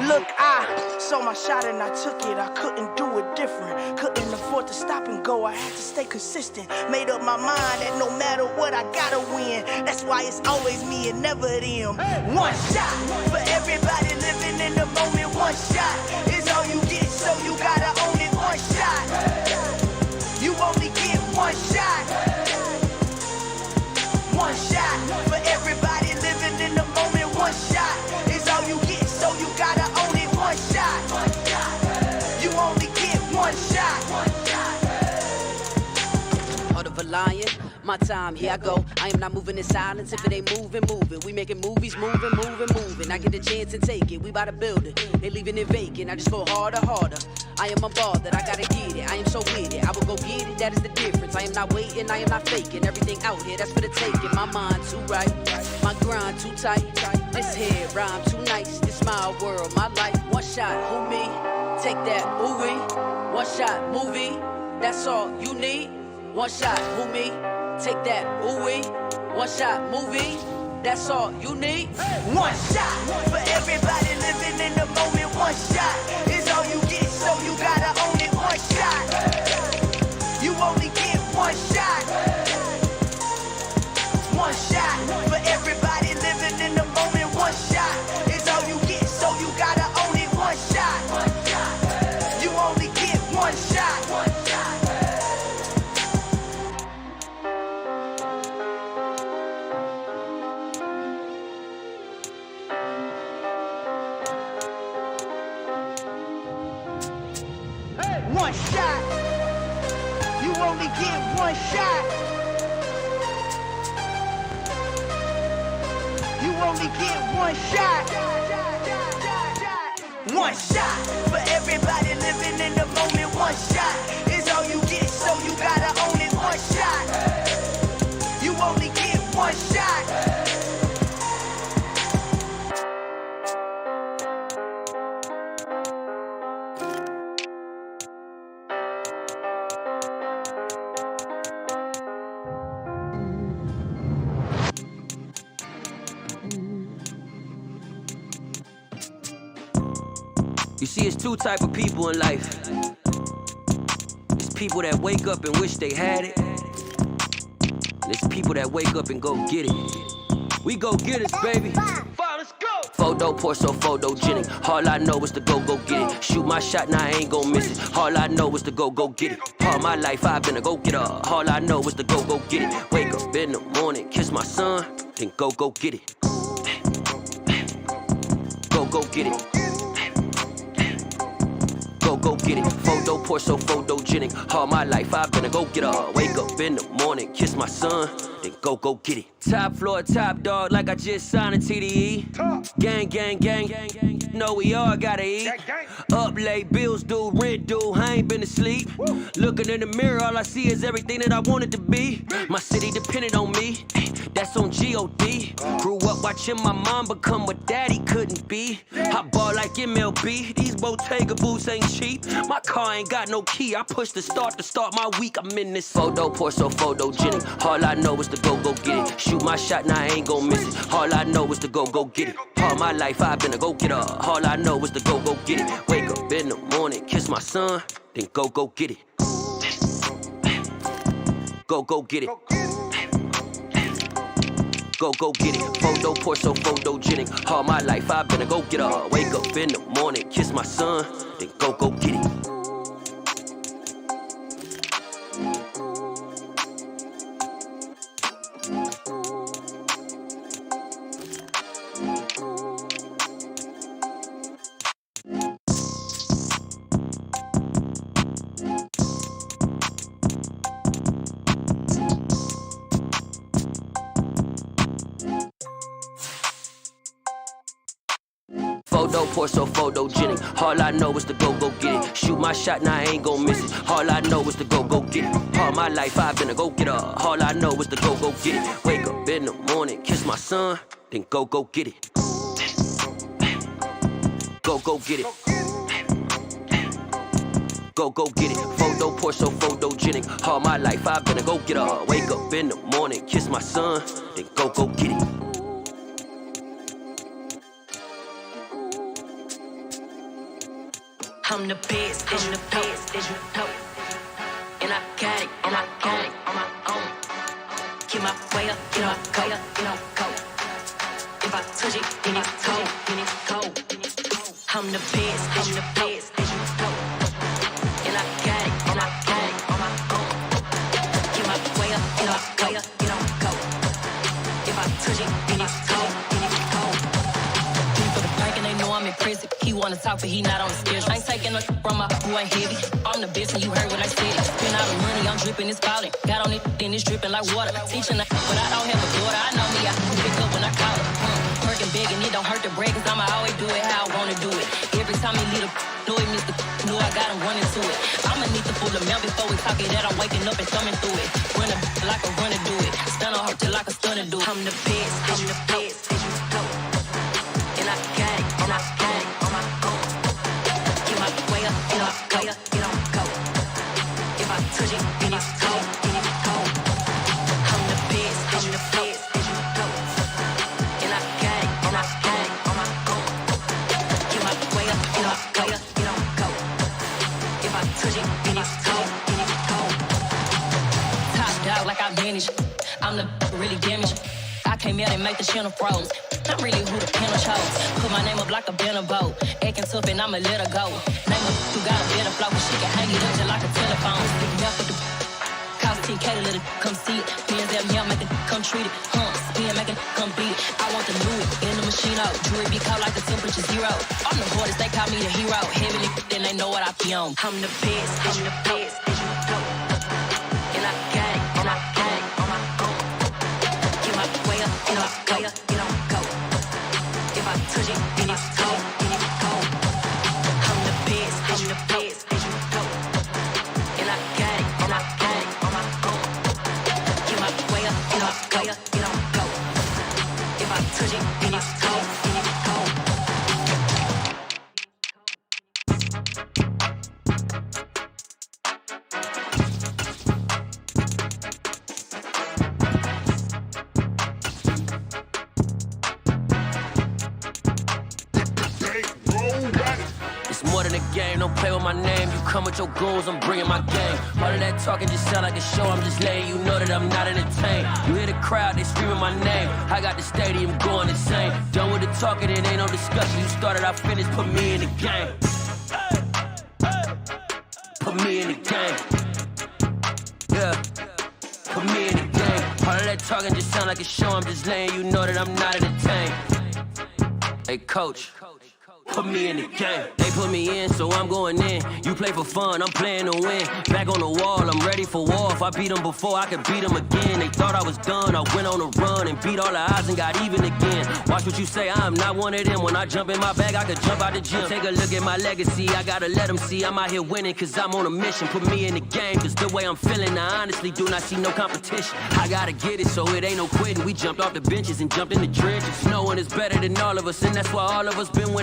Look, I saw my shot and I took it. I couldn't do it different. Couldn't afford to stop and go. I had to stay consistent. Made up my mind that no matter what, I gotta win. That's why it's always me and never them. One shot for everybody living in the moment. One shot is all you get, so you gotta own it. One shot. You only get one shot. One shot for everybody living in the moment. One shot is all you get, so you gotta own it. One shot. You only get one shot. Heart of a lion, my time, here I go. I am not moving in silence. If it ain't moving, move it. We making movies, moving. I get a chance and take it. We bout to build it. They leaving it vacant. I just go harder. I am a ball that I gotta get it. I am so with it. I will go get it. That is the difference. I am not waiting. I am not faking. Everything out here, that's for the taking. My mind too right. My grind too tight. This head rhyme too nice. This my world, my life. One shot, who me? Take that, ooh wee. One shot, movie. That's all you need. One shot, who me? Take that, ooh wee. One shot, movie. That's all you need. One shot for everybody living in the moment. One shot is all you get, so you gotta own it. One shot. You only get one shot. One shot for everybody living in the moment. One shot is all you get, so you gotta own it. One shot. You only get one shot. One shot. You only get one shot. You only get one shot. One shot for everybody living in the moment. One shot is all you get, so you gotta own it. One shot. You only get one shot. You see, it's two type of people in life. It's people that wake up and wish they had it. And it's people that wake up and go get it. We go get it, baby. Let's go. Photo poor, so photogenic. All I know is to go get it. Shoot my shot, now I ain't gon' miss it. All I know is to go get it. All my life I've been a go-getter. All I know is to go get it. Wake up in the morning, kiss my son, then go get it. Go get it. Go get it. Photo poor, so photogenic. All my life I've been a go-getter. Wake up in the morning, kiss my son, then go get it. Top floor, top dog, like I just signed a TDE. Gang. Know we all gotta eat. Up late, bills due, rent due, I ain't been asleep. Looking in the mirror, all I see is everything that I wanted to be. My city depended on me, that's on G.O.D. Grew up watching my mom become what daddy couldn't be. I ball like MLB, these Bottega boots ain't cheap. My car ain't got no key, I push the start to start my week. I'm in this photo poor, so photogenic. All I know is to go get it. Shoot my shot, now I ain't gon' miss it. All I know is to go get it. All my life I've been a go-getter. All I know is to go get it. Wake up in the morning, kiss my son, then go get it. Go get it. Go get it. Photo poor, so photogenic. All my life I've been a go-getter. Wake up in the morning, kiss my son, then go get it. Photo poor, so photogenic. All I know is to go get it. Shoot my shot, now I ain't gon' miss it. All I know is to go get it. All my life I've been a go-getter. All I know is to go get it. Wake up in the morning, kiss my son, then go get it. Go get it. Go get it. Photo poor, so photogenic. All my life I've been a go-getter. Wake up in the morning, kiss my son, then go get it. I'm the best, as you know. And I got it, and I own it on my own. Get my way up, get my way up, get on go. If I touch it, then it's cold, then it's cold. I'm the best, as you know. And I got it, and I got it on my own. Get my way up, get my way up, get on go. If I touch it, then it's cold, then it's cold. For the bank and they know I'm in prison. He wanna talk, but he not on the schedule. I ain't taking no from my who ain't heavy. I'm the best, and you heard what I said. Spend all the money, I'm dripping, it's falling. Got on it, then it's dripping like water. Teaching the but I don't have a daughter. I know me, I can pick up when I call it. Working big, and it don't hurt to break, cause I'ma always do it how I wanna do it. Every time he lead a know he missed the know I got him running to it. I'ma need to pull the mail before we talk it that I'm waking up and thumbing through it. Run a like a runner do it. Stun on her till like a stunner do it. I'm the best, I'm the best, as you know. And I got it, and I got it on my own. Get my way up, get my way up, get on go. If I touch it, then it's cold, then it's cold. I'm the best, as you know. And I got it, and I got it on my own. Get my way up, get my way up, get on go. If I touch it, then it's cold, then it's cold. Top dog like I vanished. I'm the really damaged. I came out and make the channel froze. I'm really who the piano chose. Put my name up like a banner boat. Acting tough and I'ma let her go. Name her who got a better flow, but she can hang it up just like a telephone. Stick me up with the cost 10K to let it come see it. Bands at me, I'll make it come treat it. Spin, make it come beat it. I want the new in the machine out. Jewelry be cold like the temperature 0. I'm the hardest, they call me the hero. Heavily, then they know what I be on. I'm the best, I'm the best, as you know. And I got it, and I got it on my own. Get my way up, get my way up, get on go. If I touch it, then it's cold, then it's cold. I'm the best, I'm the best, as you know. And I got it, and I got it on my own. Get my way up, get my way up, get on go. If I touch it, then it's cold, then it's cold. It's more than a game, don't play with my name. You come with your goons, I'm bringing my game. All of that talking just sound like a show, I'm just letting you know that I'm not entertained. You hear the crowd, they screaming my name. I got the stadium going insane. Done with the talking, it ain't no discussion. You started, I finished, put me in the game. Put me in the game. Yeah, put me in the game. All of that talking just sound like a show, I'm just letting you know that I'm not entertained. Hey, coach. Put me in the game. They put me in, so I'm going in. You play for fun, I'm playing to win. Back on the wall, I'm ready for war. If I beat them before, I could beat them again. They thought I was done, I went on a run and beat all the odds and got even again. Watch what you say, I'm not one of them. When I jump in my bag, I could jump out the gym. Take a look at my legacy, I gotta let them see I'm out here winning, cause I'm on a mission. Put me in the game, cause the way I'm feeling, I honestly do not see no competition. I gotta get it, so it ain't no quitting. We jumped off the benches and jumped in the trenches. No one is better than all of us, and that's why all of us been winning.